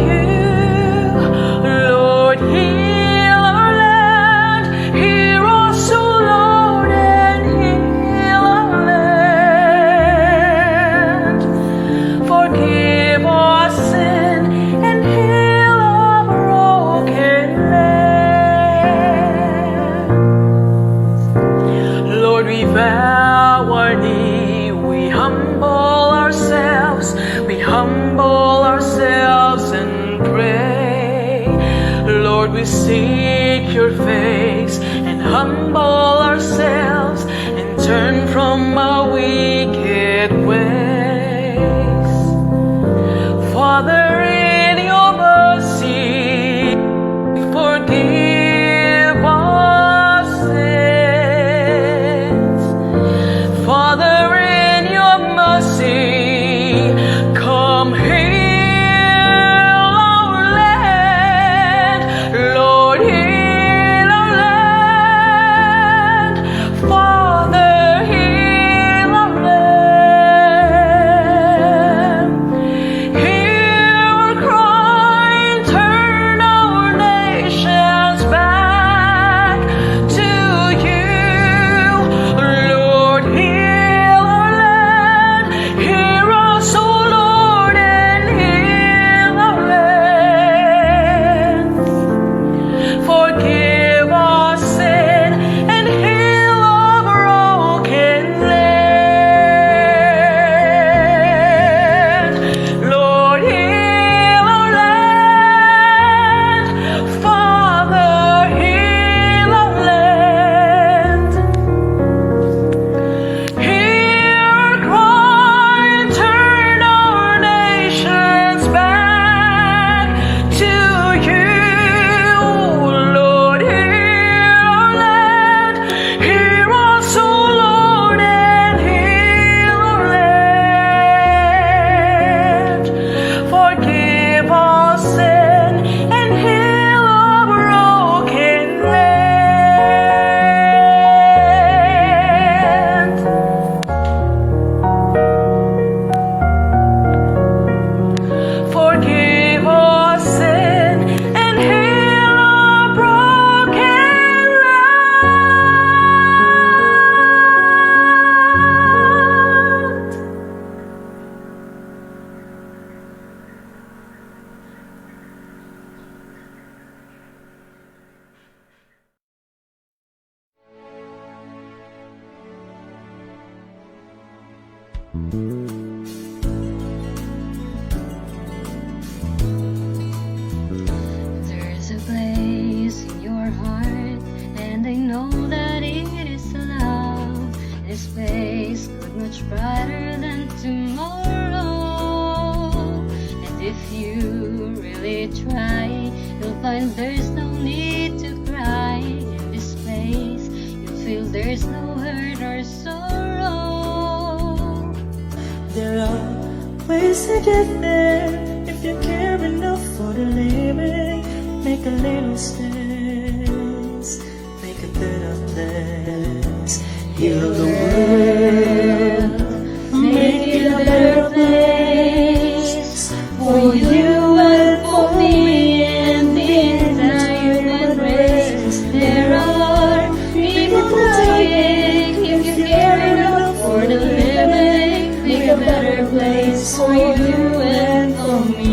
you. Lord, heal our land. Hear us, O Lord, and heal our land. Forgive our sin and heal our broken land. Lord, we bow our knee, we humble ourselves and pray. Lord, we seek your face and humble ourselves and turn from our wicked ways. Father, in your mercy, forgive our sins. Father, in your mercy, come heal our land. Lord, heal There's a place in your heart, and I know that it is love. This place could much brighter than tomorrow. And if you really try, you'll find there's no need to cry. In this place, you'll feel there's no hurt or sorrow. There are ways to get there if you care enough for the living. Make a little space, make a better place. Heal the world, make it a better place for you and for me and the entire human race. There are people dying if you care enough for the living. Make a better place for you and for me.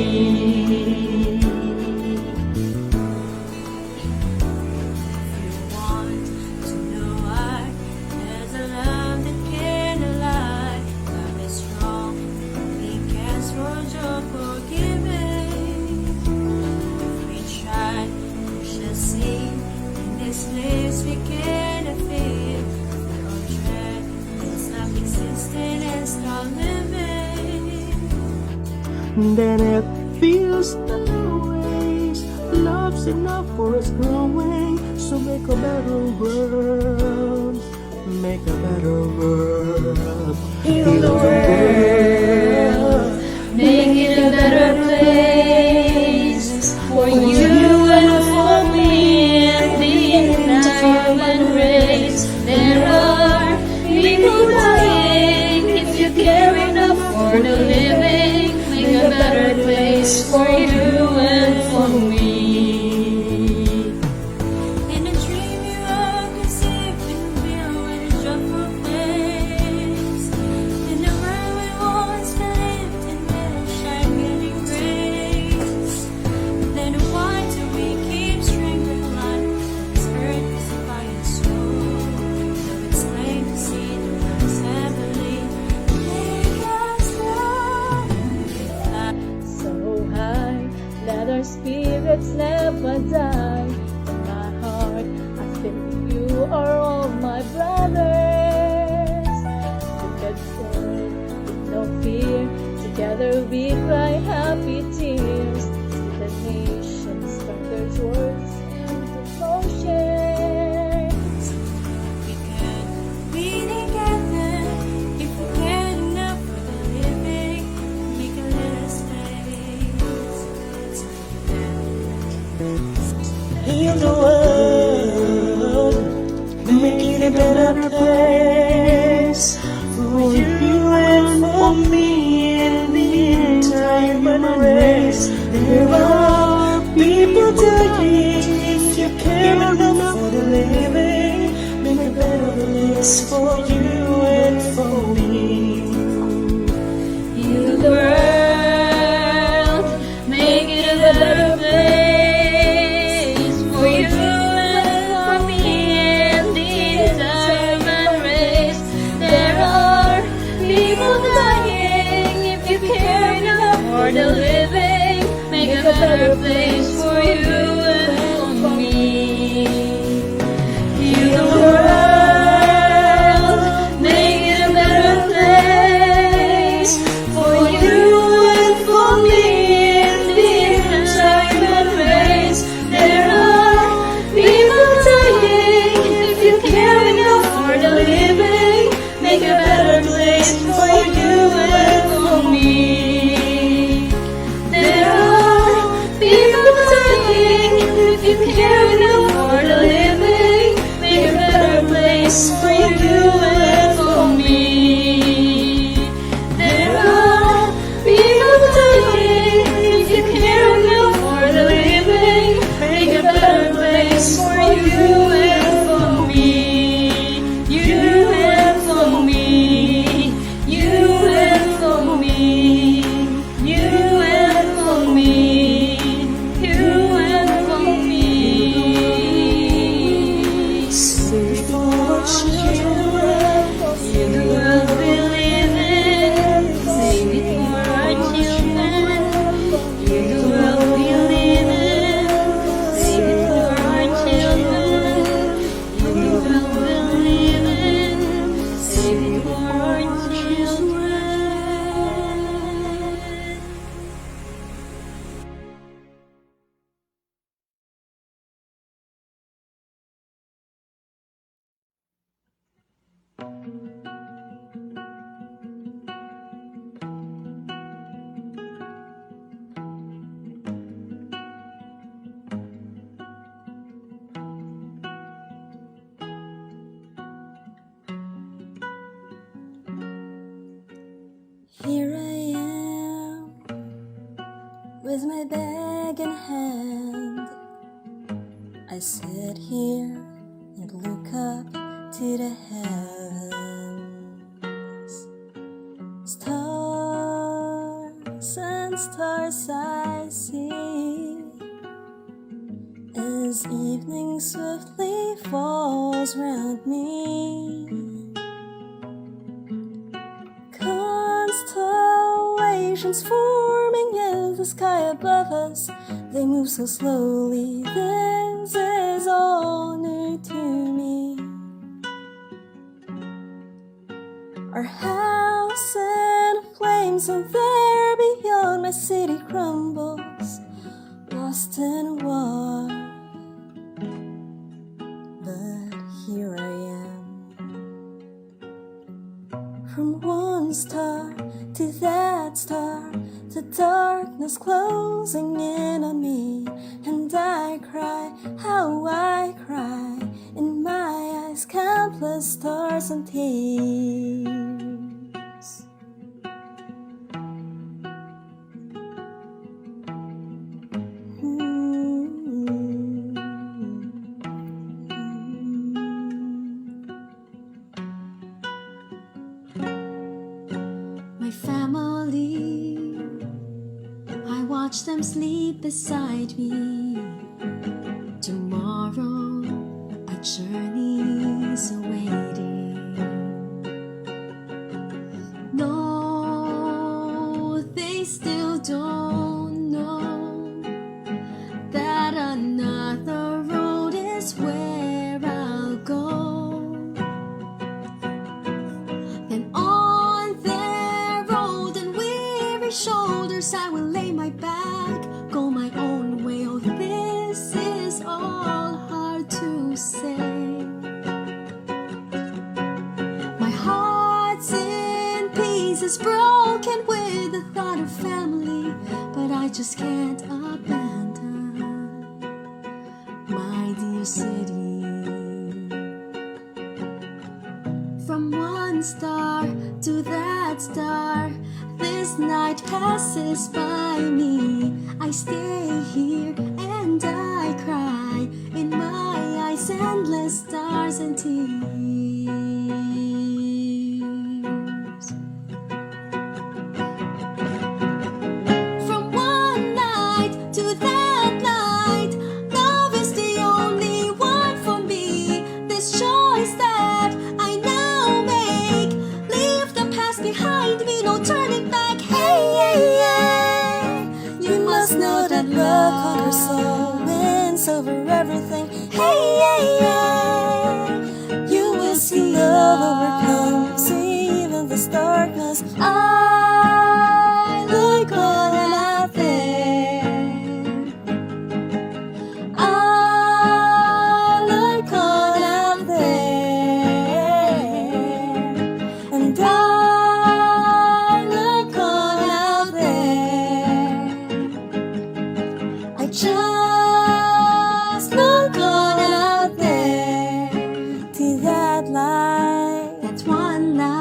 Then it feels that always love's enough for us growing. So make a better world, make a better world. Heal the world, make it a better place for you and for me and the entire human race. There are people dying if you care enough for the living. Make a better place for you and for me. In a dream you are conceived and built in a joyful place. In a world we once believed in will shine giving grace. Then why do we keep strangling life? This earth is a fire soul. Though it's plain to see the world's heavenly. Make us love. So high, let our spirits never die. In my heart, I feel you are all my brothers. We could sing with no fear. Together we cry happy tears. See the nations turn their swords into potions. We can be together if we care enough for the living. Make a little space so heal the world, make it a better place for you and for me and the entire human race. There are people dying if you care enough for the living. Make a better place for you and for me. Heal the world, make it a better place for you and for me and the entire human race. There are people dying if you care enough for the living. Make a better place for you and for me. Heal the world, make it a better place for you and for me and the entire human race. There are people dying if you care enough for the living. Make a better place for you and for me. waiting for your children. Here I am, with my bag in hand. I sit here and look up to the heavens. Stars and stars I see, as evening swiftly falls round me. Constellations forming in the sky above us, they move so slowly, this is all new to me. Our house in flames, and there beyond my city crumbles, lost in war. But here I am, from one star to that star, the darkness closing in on me, and I cry, how I cry, in my eyes countless stars and tears. My family, I watch them sleep beside me. Tomorrow, a journey's awaiting. No, they still don't know that another road is where I'll go. And on their road and weary shoulders, I will lay my bag, go my own way. Oh, this is all hard to say. My heart's in pieces, broken with the thought of family, but I just can't abandon my dear city. From one star to that star, this night passes by me. I stay here and I cry, in my eyes endless stars and tears. From one night to that night, love is the only one for me. This choice that I now make, leave the past behind me, no turning back. Hey, you must know that love conquers all, wins over everything. Hey, you will see love overcomes even this darkness. I look all out there. I look all out there, and I look all out there. I just look all out there to that light, that one light.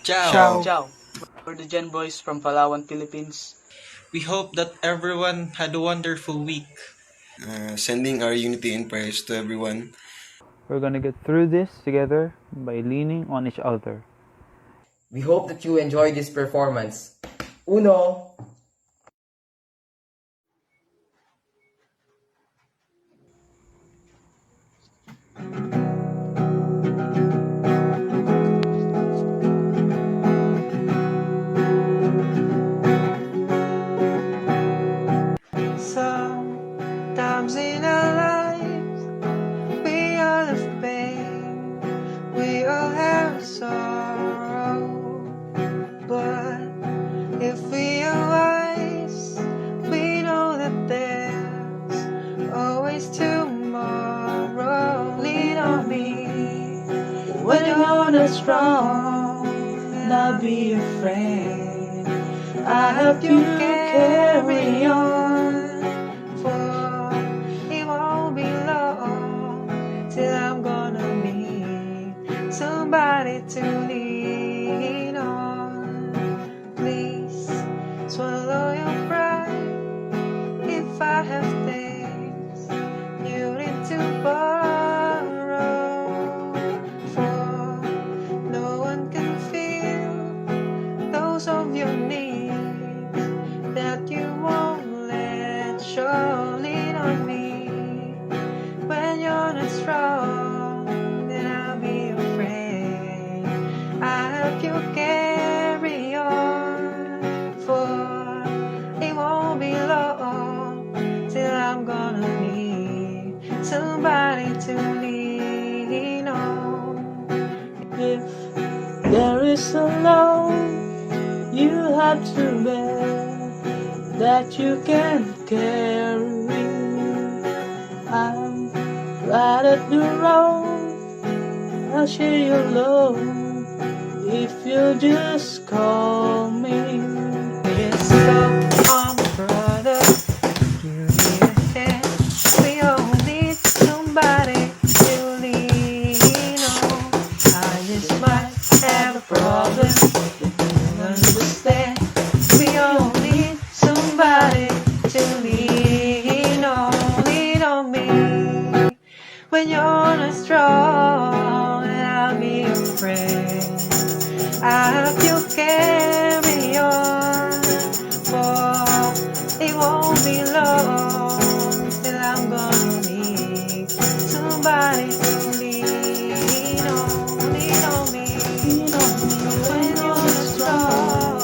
Ciao. Ciao. We're the Gen Boys from Palawan, Philippines. We hope that everyone had a wonderful week. Sending our unity and prayers to everyone. We're gonna get through this together by leaning on each other. We hope that you enjoy this performance. Uno! Sometimes in our lives, we all have pain, we all have sorrow. But if we are wise, we know that there's always tomorrow. Lean on me when you're not strong, and I'll be your friend. I help you carry on, for it won't be long till I'm gonna need somebody to lean on. Please swallow your pride if I have things you need to borrow, for no one can feel those of your needs that you won't let show. Lean on me when you're not strong, then I'll be your friend. I'll help you carry on, for it won't be long till I'm gonna need somebody to lean on. If there is a load you have to bear that you can carry, I'm right at the road, I'll share your load if you just call me. Yes, come on, brother, you need a hand. We all need somebody to be long till I'm gonna meet somebody to lean on, lean on me, lean on me when you're strong.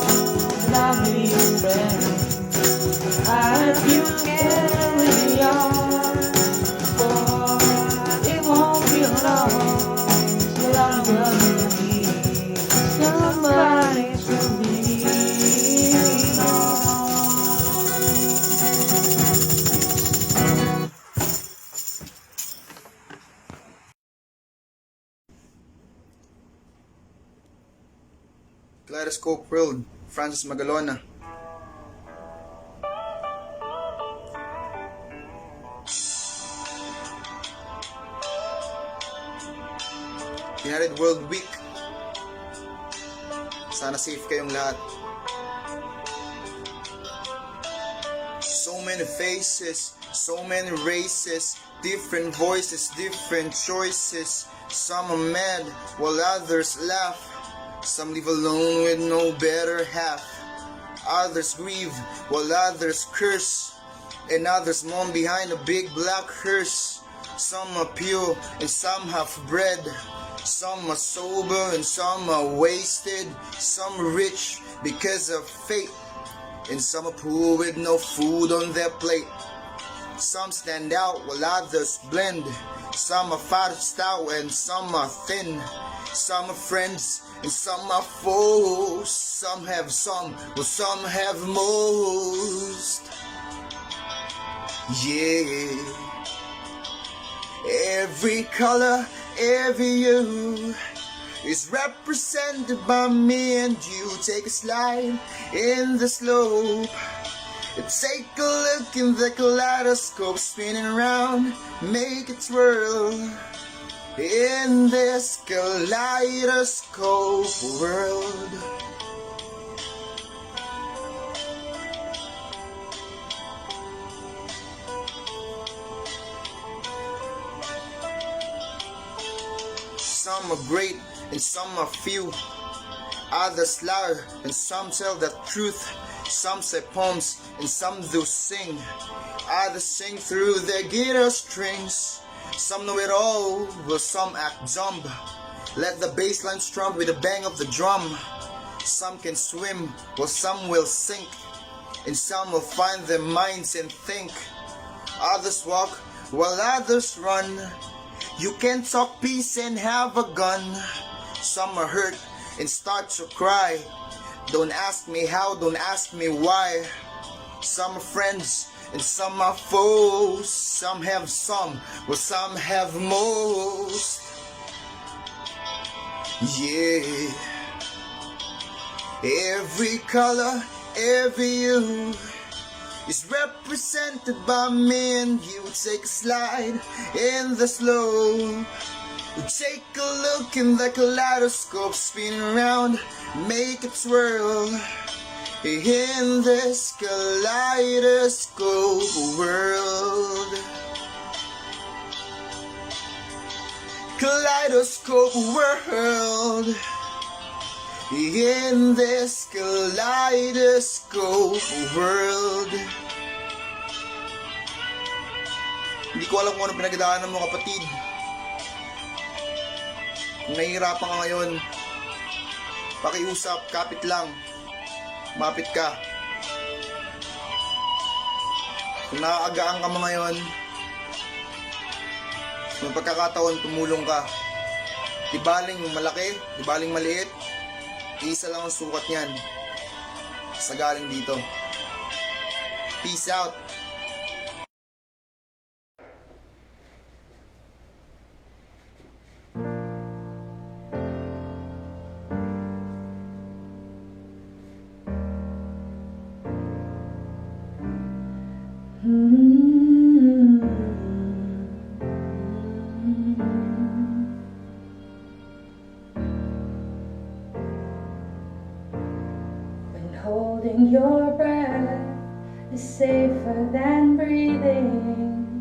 Lovely friend, I hope you carry on, for it won't be long till I'm gonna meet somebody to lean on. Kaleidoscope World, Francis Magalona. United World Week. Sana safe kayong lahat. So many faces, so many races, different voices, different choices. Some are mad while others laugh. Some live alone with no better half. Others grieve while others curse, and others mourn behind a big black hearse. Some are pure and some half-bred. Some are sober and some are wasted. Some are rich because of fate, and some are poor with no food on their plate. Some stand out while others blend. Some are fat and stout and some are thin. Some are friends and some are foes. Some have some, while some have most. Yeah. Every color, every hue is represented by me and you. Take a slide in the slope. Take a look in the kaleidoscope, spinning around, make it twirl. In this kaleidoscope world. Some are great and some are few. Others lie and some tell the truth. Some say poems and some do sing. Others sing through their guitar strings. Some know it all, while some act dumb. Let the bass line strum with the bang of the drum. Some can swim, while some will sink. And some will find their minds and think. Others walk, while others run. You can talk peace and have a gun. Some are hurt and start to cry. Don't ask me how, don't ask me why. Some are friends and some are foes. Some have some, while some have most. Yeah. Every color, every hue is represented by me and you. Take a slide in the slope. Take a look in the kaleidoscope, spinning around, make it twirl. In this kaleidoscope world. Kaleidoscope world. In this kaleidoscope world. Hindi ko alam kung ano pinagdaanan mo, kapatid. Kung nahihirapan ka ngayon, pakiusap, kapit lang. Mapit ka. Kung nakaagaan ka mo ngayon, kung pagkakataon tumulong ka, di baling malaki, di baling maliit, isa lang ang sukat niyan sa galing dito. Peace out. Holding your breath is safer than breathing.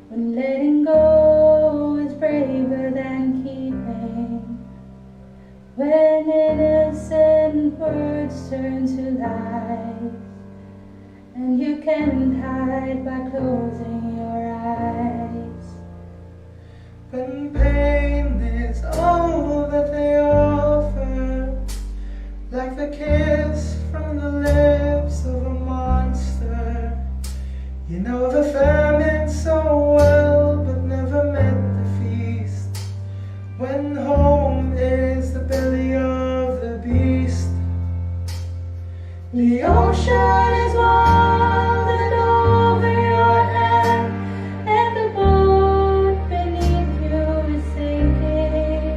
When letting go is braver than keeping. When innocent words turn to lies and you can hide by closing your eyes. When pain is all that they offer, like the kiss from the lips of a monster. You know the famine so well, but never met the feast. When home is the belly of the beast. The ocean is wild and over your head, and the boat beneath you is sinking.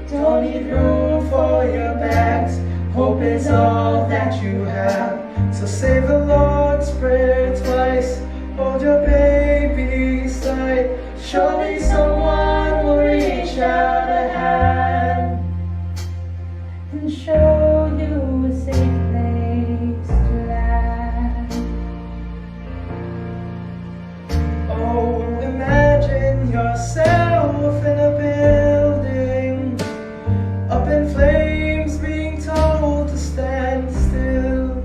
Don't need room for your bags, hope is all that you have. So say the Lord's Prayer twice, hold your babies tight. Surely someone will reach out a hand and show you a safe place to land. Oh, imagine yourself in a building, up in flames, being told to stand still.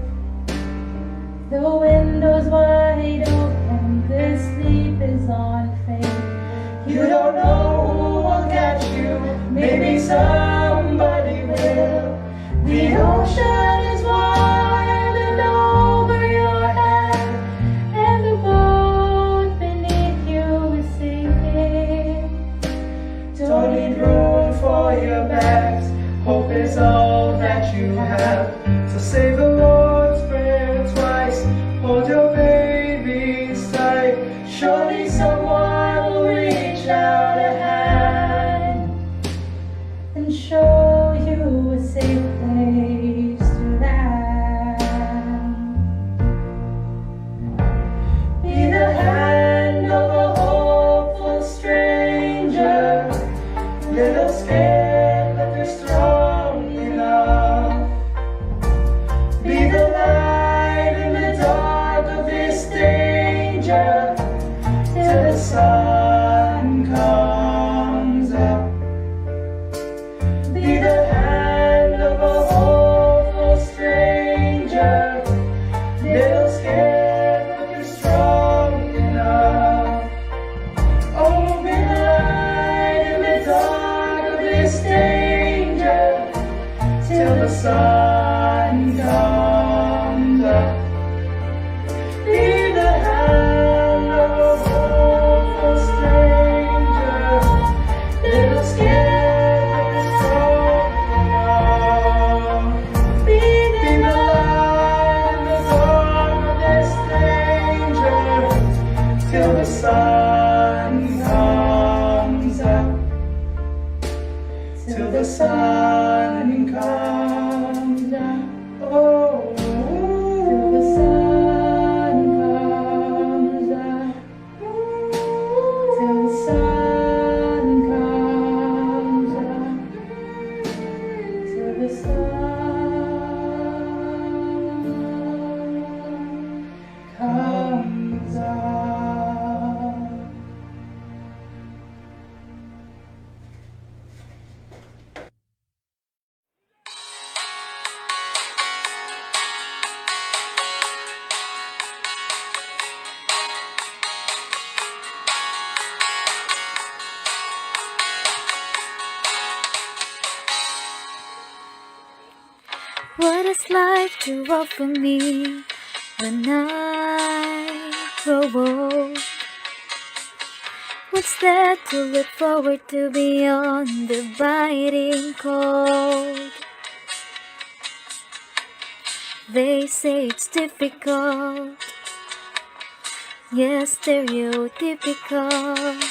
The window's wide open, the sleep is on faith. You don't know who will catch you, maybe somebody will. The ocean is wide and over your head, and the boat beneath you is sinking. Don't need room for your bags, hope is all that you have. So say the Lord's Prayer twice, hold your babies tight. Surely someone will reach out a hand and show you a safe place to land. Be the hand of a hopeful stranger, little scared but they're strong enough. Be the light in the dark of this danger, till the sun comes up. Be the hand of a hopeful stranger, little scared but you're strong enough. Oh, be the light in the dark of this danger, till the sun comes up. Be the hand of a hopeful stranger, little scared but you're strong enough. Be the light in the dark of this danger, till the sun comes up. Till the sun comes up. Oh, Till the sun comes up. Till the sun comes up. Till the sun comes up. What is life to offer me when I grow old? What's there to look forward to beyond the biting cold? They say it's difficult, yes, stereotypical.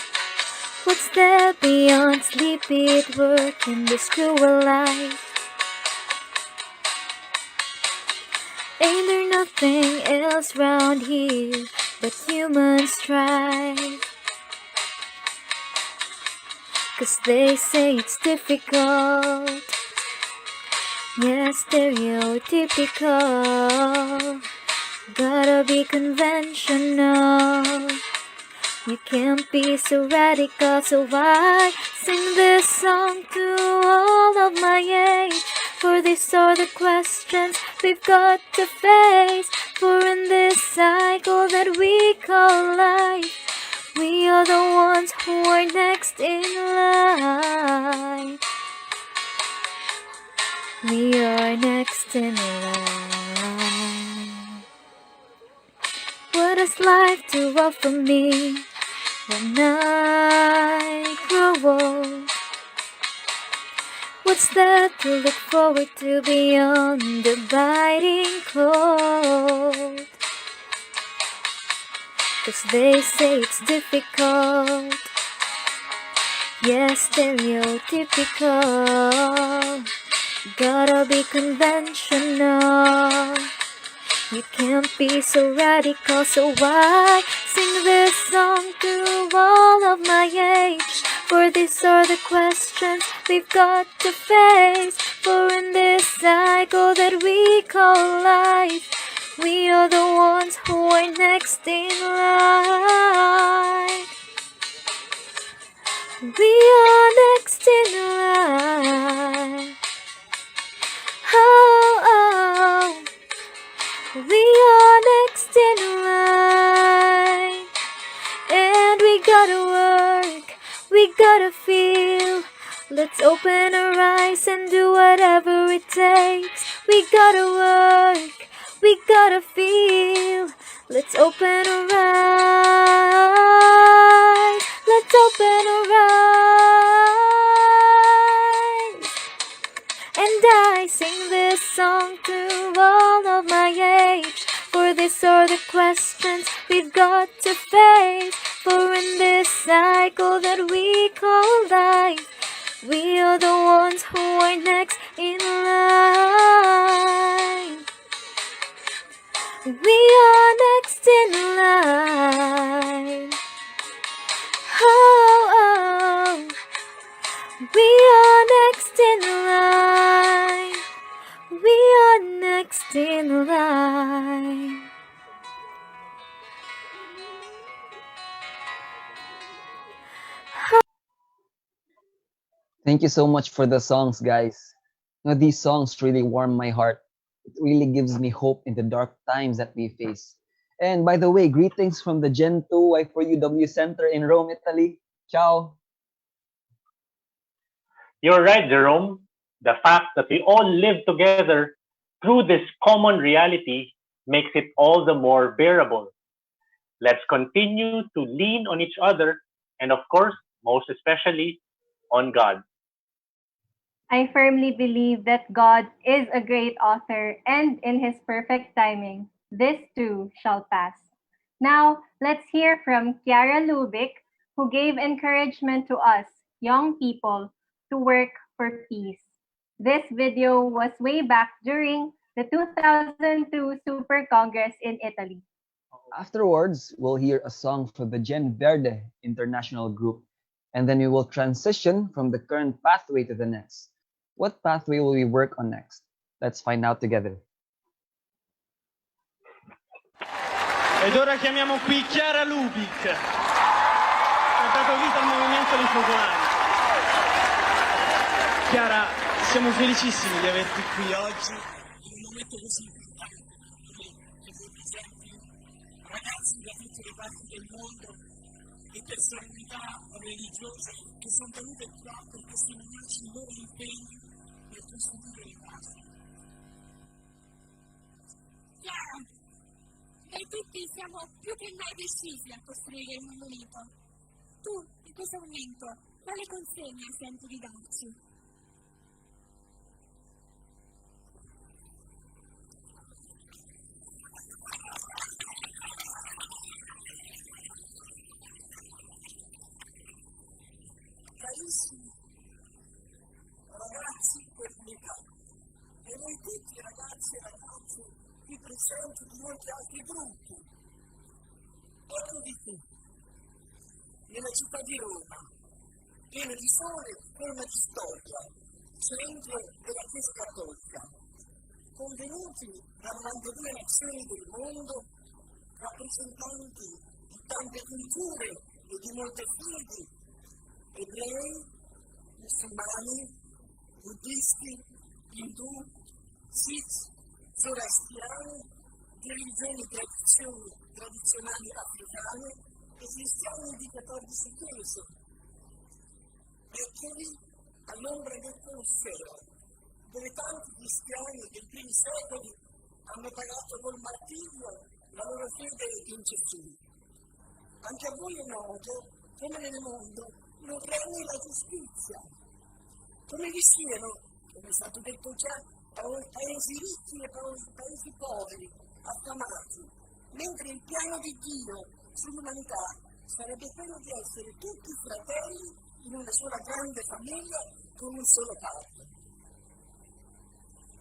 What's there beyond sleepy at work in this cruel life? Ain't there nothing else round here but human strife? 'Cause they say it's difficult, yes, stereotypical. Gotta be conventional, you can't be so radical. So I sing this song to all of my age, for these are the questions we've got to face. For in this is life to offer me when I grow old? What's there to look forward to beyond the biting cold? 'Cause they say it's difficult, yes, stereotypical. Gotta be conventional. You can't be so radical, so why sing this song to all of my age? For these are the questions we've got to face. For in this cycle that we call life, we are the ones who are next in line. We are next in line. Oh, oh. We are next in line. And we gotta work, we gotta feel. Let's open our eyes and do whatever it takes. We gotta work, we gotta feel. Let's open our eyes. Let's open our eyes. And I sing this song to all of my age. For these are the questions we've got to face. For in this cycle that we call life, we are the ones who are next in line. We are next in line. Oh, oh. We are next in line. We are next in line. Thank you so much for the songs, guys. These songs really warm my heart. It really gives me hope in the dark times that we face. And by the way, greetings from the Gen 2 Y4UW Center in Rome, Italy. Ciao. You're right, Jerome. The fact that we all live together through this common reality makes it all the more bearable. Let's continue to lean on each other and, of course, most especially, on God. I firmly believe that God is a great author, and in His perfect timing, this too shall pass. Now, let's hear from Kiara Lubick, who gave encouragement to us, young people, to work for peace. This video was way back during the 2002 Super Congress in Italy. Afterwards, we'll hear a song from the Gen Verde International Group, and then we will transition from the current pathway to the next. What pathway will we work on next? Let's find out together. Ed ora chiamiamo qui Chiara Lubick, che ha dato vita al movimento dei focolari. Chiara, siamo felicissimi di averti qui oggi, in un momento così importante, che rappresenti ragazzi da tutte le parti del mondo e personalità religiose che sono venute qua per testimoniarci il loro impegno per costruire le case. Chiara, noi tutti siamo più che mai decisi a costruire il mondo unito. Tu, in questo momento, quale consegna senti di darci? Carissimi ragazzi per l'unità, e noi tutti ragazzi e ragazze qui presenti di molti altri gruppi. Ecco di qui, nella città di Roma, piena di sole, piena di storia, centro della Chiesa Cattolica, convenuti da 92 nazioni del mondo, rappresentanti di tante culture e di molte fedi, ebrei, musulmani, buddisti, indù, sikh, zoroastriani, di religioni e tradizionali africane e cristiani di 14 chiese. Eccoli all'ombra del Colosseo, dove tanti cristiani dei primi secoli hanno pagato col martirio la loro fede vince su. Anche a voi è noto come nel mondo non regni la giustizia, come vi siano, come è stato detto già, paesi ricchi e paesi poveri, affamati, mentre il piano di Dio sull'umanità sarebbe quello di essere tutti fratelli in una sola grande famiglia con un solo padre.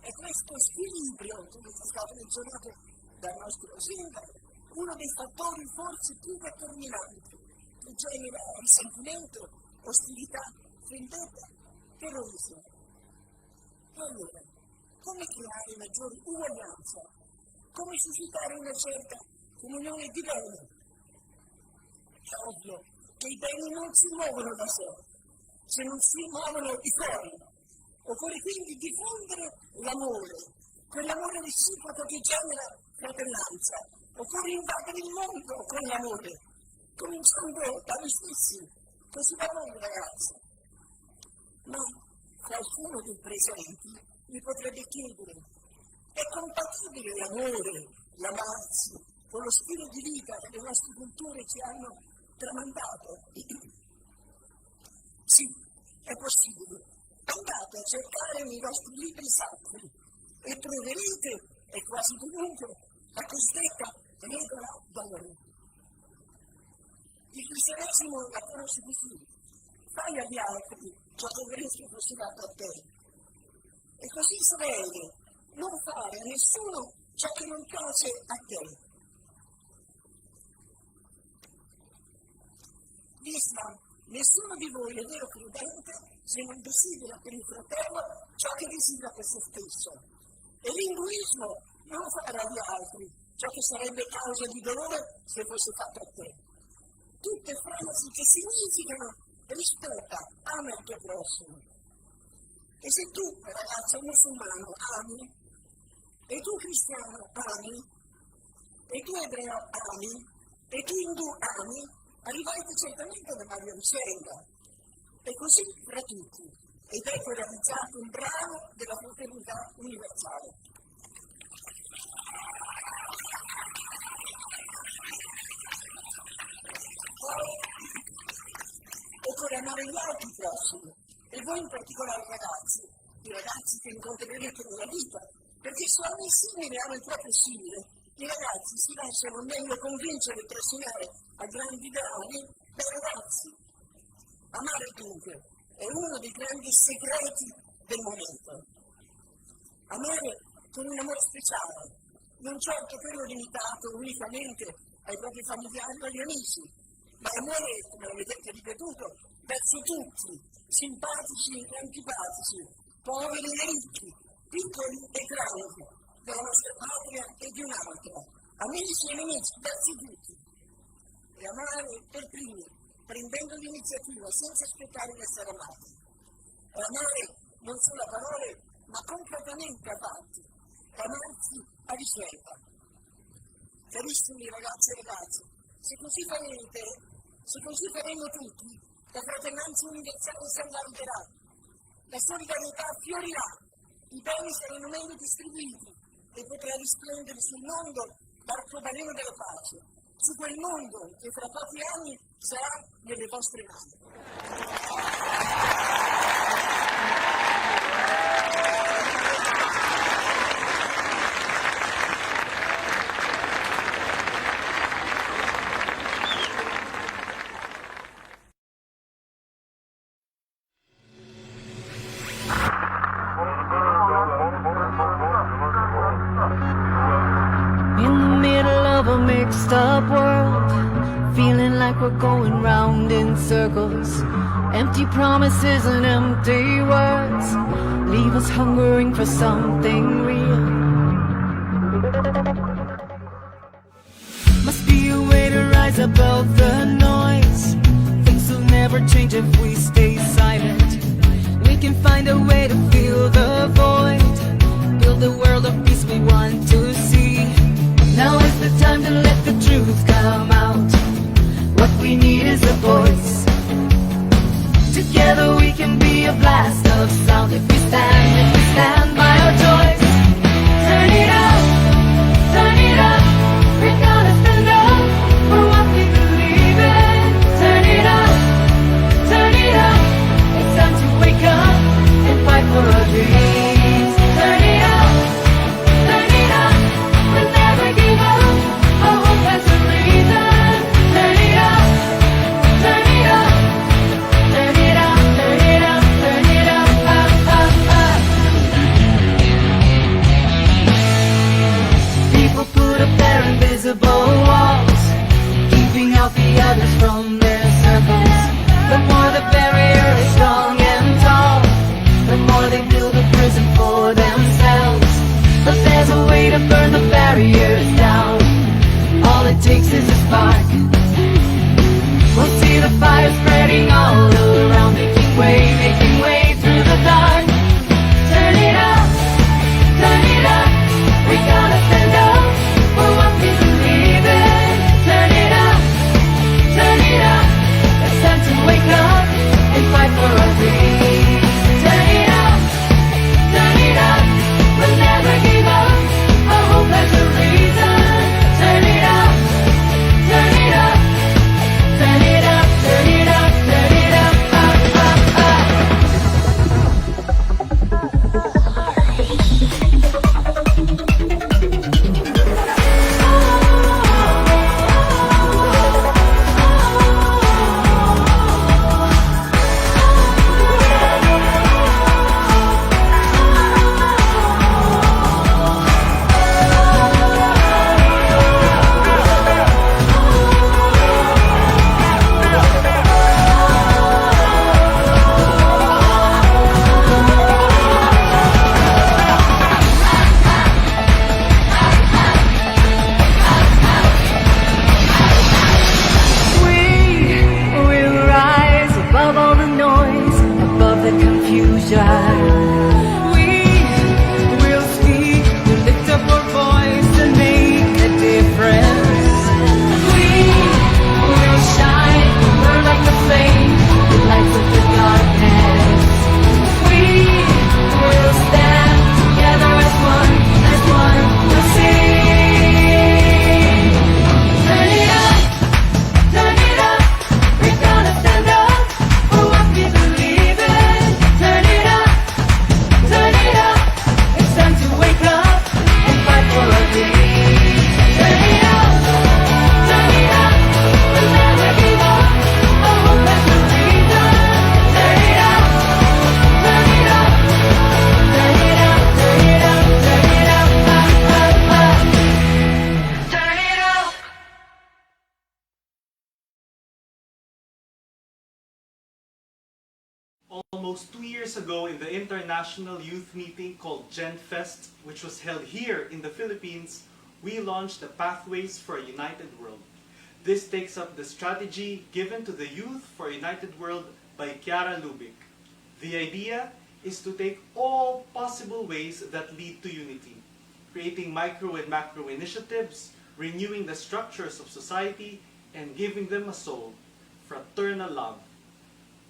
E questo squilibrio, come è stato menzionato dal nostro sindaco, uno dei fattori forse più determinanti che genera risentimento, ostilità, vendetta, terrorismo. E allora, come creare maggiore uguaglianza? Come suscitare una certa comunione di beni? È ovvio che i beni non si muovono da sé, se non si muovono i cuori. Occorre quindi diffondere l'amore, quell'amore reciproco che genera fratellanza. Occorre invadere il mondo con l'amore, cominciando da noi stessi, così va noi ragazzi. Ma qualcuno dei presenti mi potrebbe chiedere, è compatibile l'amore, l'amarsi, con lo stile di vita che le nostre culture ci hanno tramandato? Sì, è possibile. Andate a cercare nei vostri libri sacri e troverete, e quasi dovunque, la cosiddetta regola d'oro. Il cristianesimo la conosce così: fai agli altri ciò che vorresti fosse dato a te. E così si vede, non fare a nessuno ciò che non piace a te. L'Islam, nessuno di voi è vero credente se non desidera per il fratello ciò che desidera per se stesso. E l'induismo, non fare agli altri ciò che sarebbe causa di dolore se fosse fatto a te. Tutte frasi che significano rispetta, ama il tuo prossimo. E se tu, ragazzo musulmano, ami, e tu cristiano ami, e tu ebreo ami, e tu indù ami, arrivate certamente ad amare a vicenda. E così fra tutti. Ed ecco realizzato un brano della fraternità universale. Poi, occorre amare gli altri prossimi, e voi in particolare i ragazzi che incontrerete nella vita, perché solo simile ama il proprio simile. I ragazzi si lasciano meglio convincere e trascinare a grandi ideali dai ragazzi. Amare dunque è uno dei grandi segreti del momento. Amare con un amore speciale, non certo quello limitato unicamente ai propri familiari o agli amici, ma amore, come avete ripetuto, verso tutti, simpatici e antipatici, poveri e ricchi, piccoli e grandi, della nostra patria e di un'altra, amici e nemici, verso tutti. E amare per primi, prendendo l'iniziativa senza aspettare di essere amati. E amare non solo a parole, ma concretamente a fatti. E amarsi a vicenda. Carissimi ragazzi e ragazze, se così faremo tutti, la fratellanza universale si allargherà, la solidarietà fiorirà, i beni saranno meglio distribuiti e potrà risplendere sul mondo l'arcobaleno della pace, su quel mondo che fra pochi anni sarà nelle vostre mani. In the middle of a mixed up world, feeling like we're going round in circles. Empty promises and empty words leave us hungering for something real. Must be a way to rise above the noise. Things will never change if we stay silent. We can find a way to fill the void, build the world of peace we want to see. Now is the time to let the truth come out. What we need is a voice. Together we can be a blast of sound if we stand by our choice. Turn it up, is a spark. We'll see the fire spreading all around, making way through the dark. Turn it up, we're gonna stand up for what we believe in. Turn it up, it's time to wake up and fight for our dreams. Turn it up, we'll never give up, our hope has a reason. Turn it up, turn it up, turn it up, turn it up, turn it up, up, up, up. We will rise above all the noise, above the confusion. We will speak, to lift up our voice and make a difference. We will shine, burn like the flame that lights up the darkness. We will stand together as one, we'll sing. Turn it up, we're gonna stand up for what we believe in. Turn it up, it's time to wake up and fight for our dreams. Turn it up, we'll never give up, our hope has a reason. Turn it up, turn it up, turn it up, turn it up, turn it up, up, up, up. Turn it up. Almost 2 years ago, in the international youth meeting called GenFest, which was held here in the Philippines, we launched the Pathways for a United World. This takes up the strategy given to the Youth for a United World by Chiara Lubick. The idea is to take all possible ways that lead to unity, creating micro and macro initiatives, renewing the structures of society, and giving them a soul, fraternal love.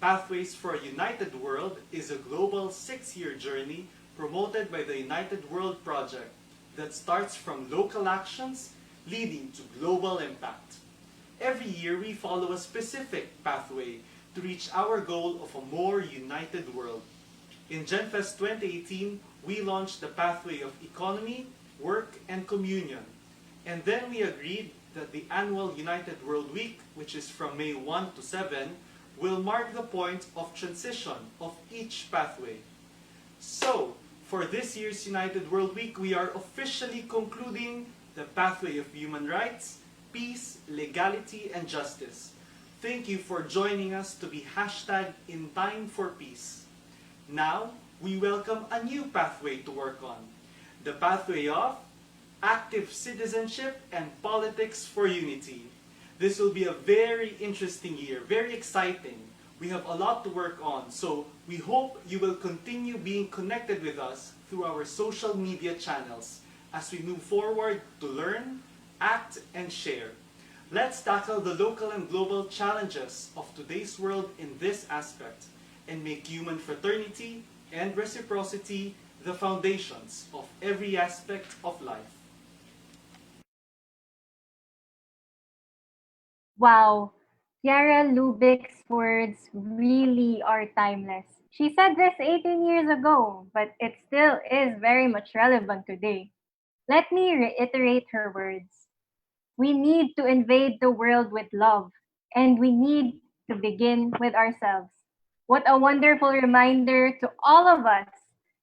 Pathways for a United World is a global 6-year journey promoted by the United World Project that starts from local actions leading to global impact. Every year we follow a specific pathway to reach our goal of a more united world. In GenFest 2018, we launched the pathway of economy, work, and communion. And then we agreed that the annual United World Week, which is from May 1 to 7, will mark the point of transition of each pathway. So, for this year's United World Week, we are officially concluding the pathway of human rights, peace, legality, and justice. Thank you for joining us to be #InTimeForPeace. Now, we welcome a new pathway to work on, the pathway of active citizenship and politics for unity. This will be a very interesting year, very exciting. We have a lot to work on, so we hope you will continue being connected with us through our social media channels as we move forward to learn, act, and share. Let's tackle the local and global challenges of today's world in this aspect and make human fraternity and reciprocity the foundations of every aspect of life. Wow, Chiara Lubick's words really are timeless. She said this 18 years ago, but it still is very much relevant today. Let me reiterate her words. We need to invade the world with love, and we need to begin with ourselves. What a wonderful reminder to all of us,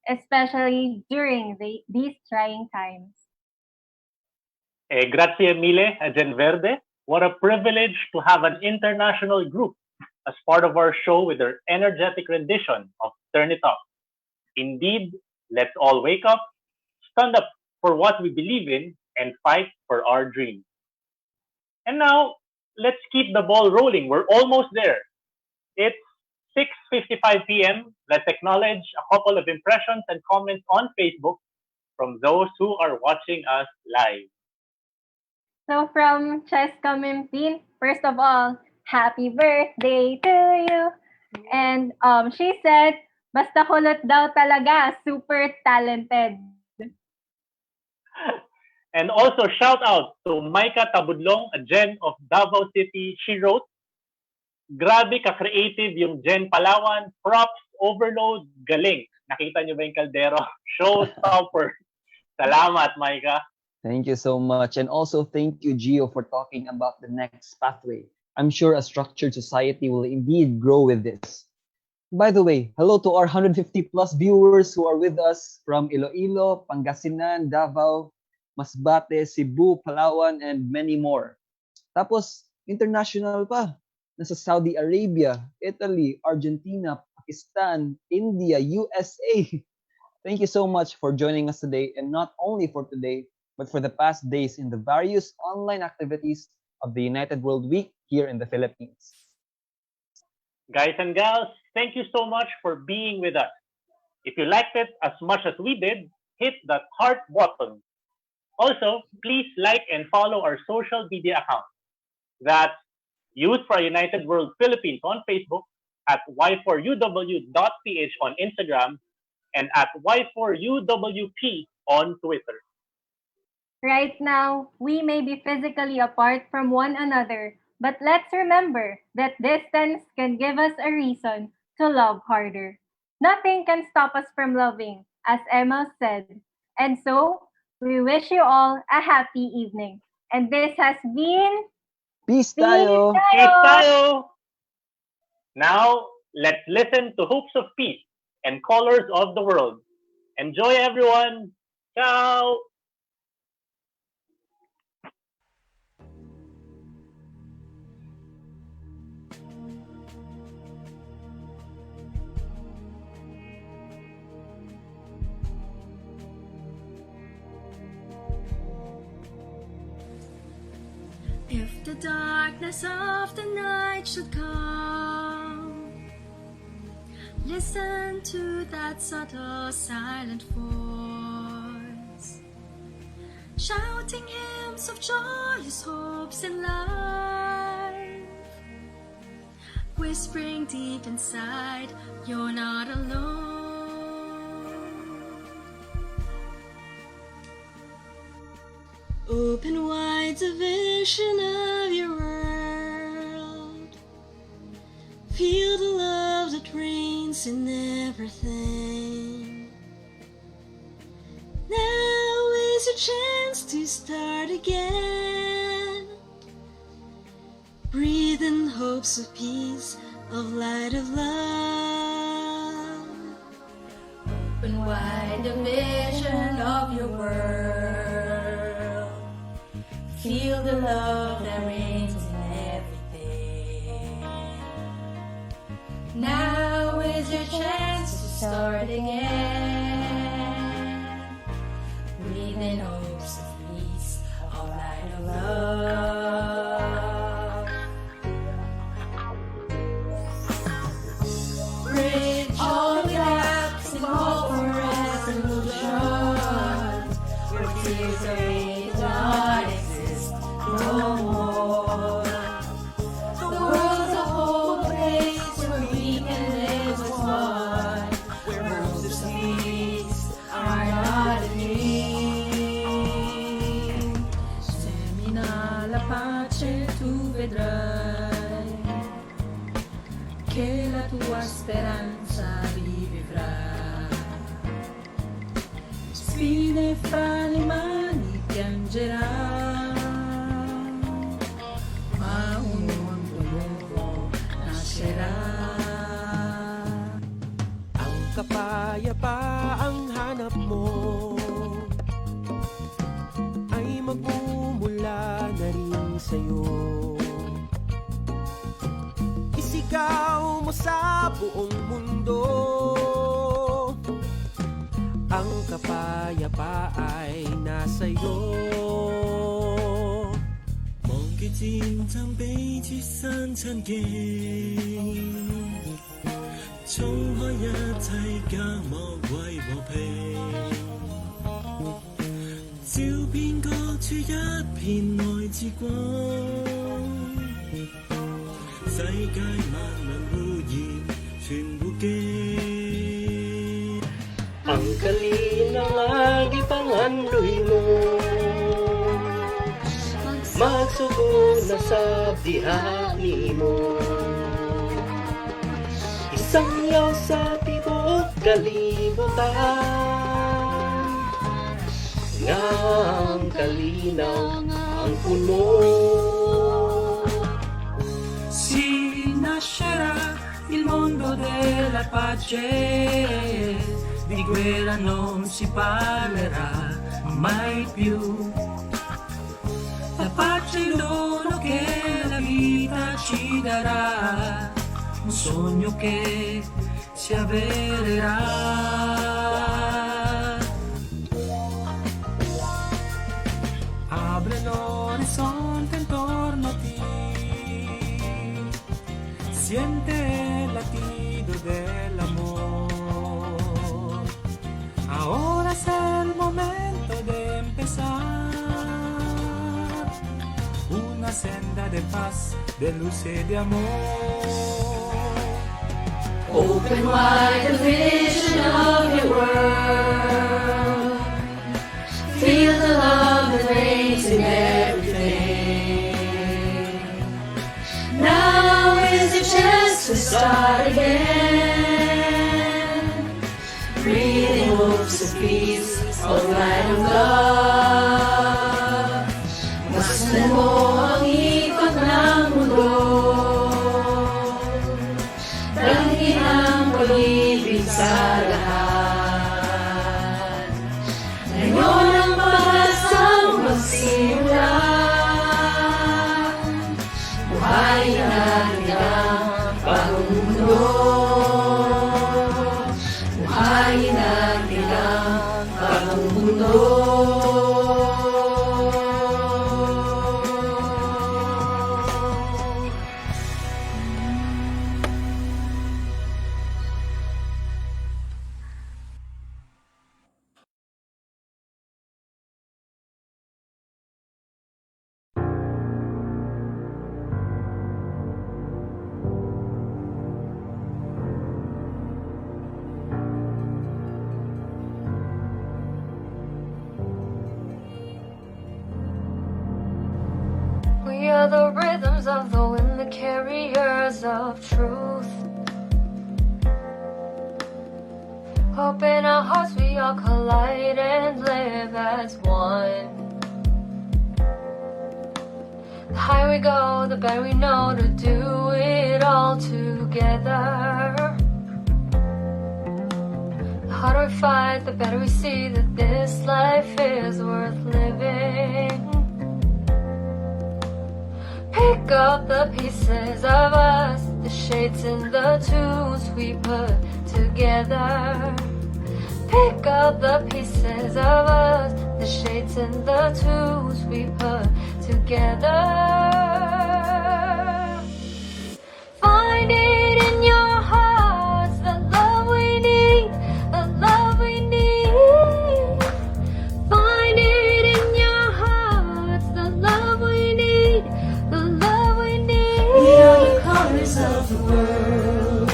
especially during these trying times. Grazie mille, Agent Verde. What a privilege to have an international group as part of our show with their energetic rendition of Turn It Up. Indeed, let's all wake up, stand up for what we believe in, and fight for our dreams. And now, let's keep the ball rolling. We're almost there. It's 6:55 p.m. Let's acknowledge a couple of impressions and comments on Facebook from those who are watching us live. So from Cheska Mimpin, first of all, happy birthday to you. And she said, basta kulot daw talaga, super talented. And also shout out to Maika Tabudlong, a Gen of Davao City. She wrote, grabe ka-creative yung Gen Palawan, props, overload, galing. Nakita niyo ba yung kaldero? Showstopper. Salamat, Maika. Thank you so much. And also thank you, Gio, for talking about the next pathway. I'm sure a structured society will indeed grow with this. By the way, hello to our 150 plus viewers who are with us from Iloilo, Pangasinan, Davao, Masbate, Cebu, Palawan, and many more. Tapos, international pa. Nasa Saudi Arabia, Italy, Argentina, Pakistan, India, USA. Thank you so much for joining us today, and not only for today, but for the past days in the various online activities of the United World Week here in the Philippines. Guys and gals, thank you so much for being with us. If you liked it as much as we did, hit that heart button. Also, please like and follow our social media accounts. That's Youth for a United World Philippines on Facebook, at y4uw.ph on Instagram, and at y4uwp on Twitter. Right now, we may be physically apart from one another, but let's remember that distance can give us a reason to love harder. Nothing can stop us from loving, as Emma said. And so, we wish you all a happy evening. And this has been Peace tayo! Peace tayo! Now, let's listen to Hopes of Peace and Colors of the World. Enjoy, everyone! Ciao! If the darkness of the night should come, listen to that subtle silent voice, shouting hymns of joyous hopes in life, whispering deep inside, you're not alone. Open wide the vision of your world. Feel the love that reigns in everything. Now is your chance to start again. Breathe in hopes of peace, of light, of love. Open wide the vision of your world. Feel the love that reigns in everything. Now is your chance to start again. Breathe in hopes of peace, of light, of love. Bridge all the gaps and hope for resolution. Where tears are made not exist no more. The world's a whole place where we can live as one, where hopes of peace are not a dream. Semina la pace tu vedrai che la tua speranza rivivrà. Sfide fra le mani piangerà. Ang kapayapaang hanap mo ay magmumula na rin sa'yo. Isigaw mo sa buong mundo. Ang kapayapa ay nasa'yo. 个紧张悲剧散场嘅，衝開一切隔膜為和平，照遍各處一片愛之光，世界萬能污染全部嘅。Ang kalinang lagi pang andoy mo, magsugo na sa bihani mo, isang yaw sa tibok kalibutan, ngang kalinaw ang puno. Si nascerà il mondo della pace, di guerra non si parlerà mai più. La pace è il dono che la vita ci darà, un sogno che si avvererà. Apre l'orizzonte intorno a ti, siente el latido del amor. Ahora es el momento de empezar una senda de paz, de luz y de amor. Open wide the vision of your world. Feel the love that reigns in everything. Now is your chance to start again. Breathing hopes of peace, of light and love. Masdan mo ang ikot ng mundo. Dangin ang pag-ibig sa lahat. Ngayon ang pag-asang magsimula. Buhayin natin ang bagong mundo. Buhayin natin ang bagong mundo. We are the rhythms of the wind, the carriers of truth. Open our hearts, we all collide and live as one. The higher we go, the better we know to do it all together. The harder we fight, the better we see that this life is worth living. Pick up the pieces of us, the shades and the tunes we put together. Pick up the pieces of us, the shades and the tunes we put together. Find it in your hearts, the love we need, the love we need. Find it in your hearts, the love we need, the love we need. We are the colors of the world.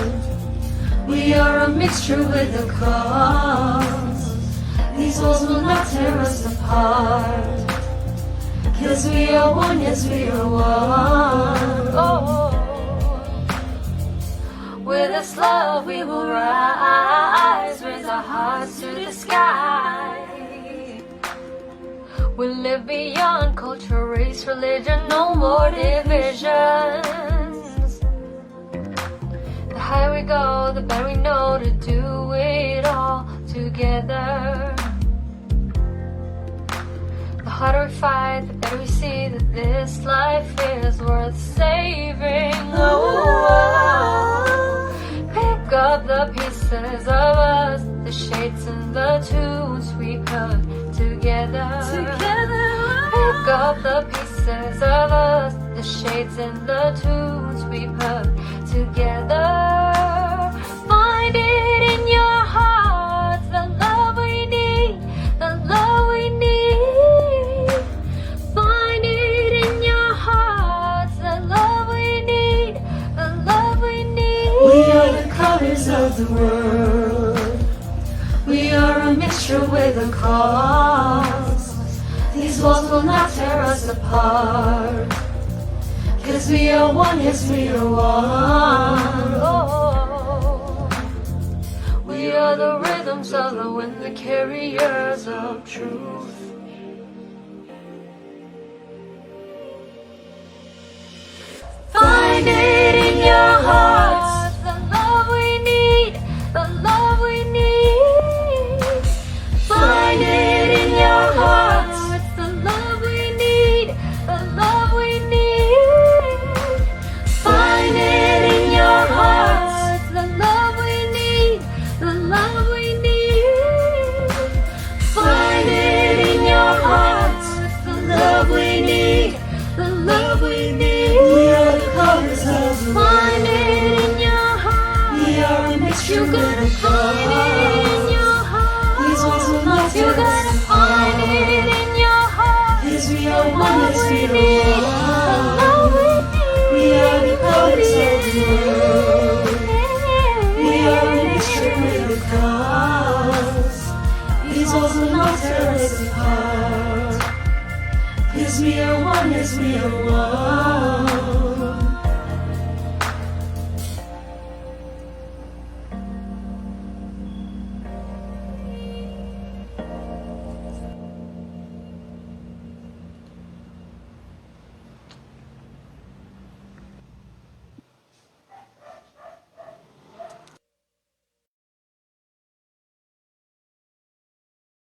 We are a mixture with the cause. These walls will not tear us apart. 'Cause we are one, yes we are one. Oh, with this love we will rise, raise our hearts to the sky. We'll live beyond culture, race, religion, no more divisions. The higher we go, the better we know to do it all together. The harder we fight, the better we see that this life is worth saving. Oh, pick up the pieces of us, the shades and the tunes we put together. Pick up the pieces of us, shades and the tunes we put together. Find it in your heart, the love we need, the love we need. Find it in your heart, the love we need, the love we need. We are the colors of the world. We are a mixture with a cause. These walls will not tear us apart. 'Cause we are one, yes we are one. Oh, we are the rhythms of the wind, the carriers of truth. Find it in your heart, the love we need, the love we need. Find it in your heart, the love we need, the love we need. Find it in your heart, the love we need, the love we need. Find it in your heart, the love we need, the love we need. We are the colors of the world. Find it in your heart. We are a mixture You with gotta a find it in cause. your heart. These walls will not You tear us gotta find apart. it in your heart. 'Cause we are one, Love yes we we are need, one. love we need. We are the colors of the world. We are a mixture with a cause. These walls will not tear us apart. 'Cause we are one, yes we are one.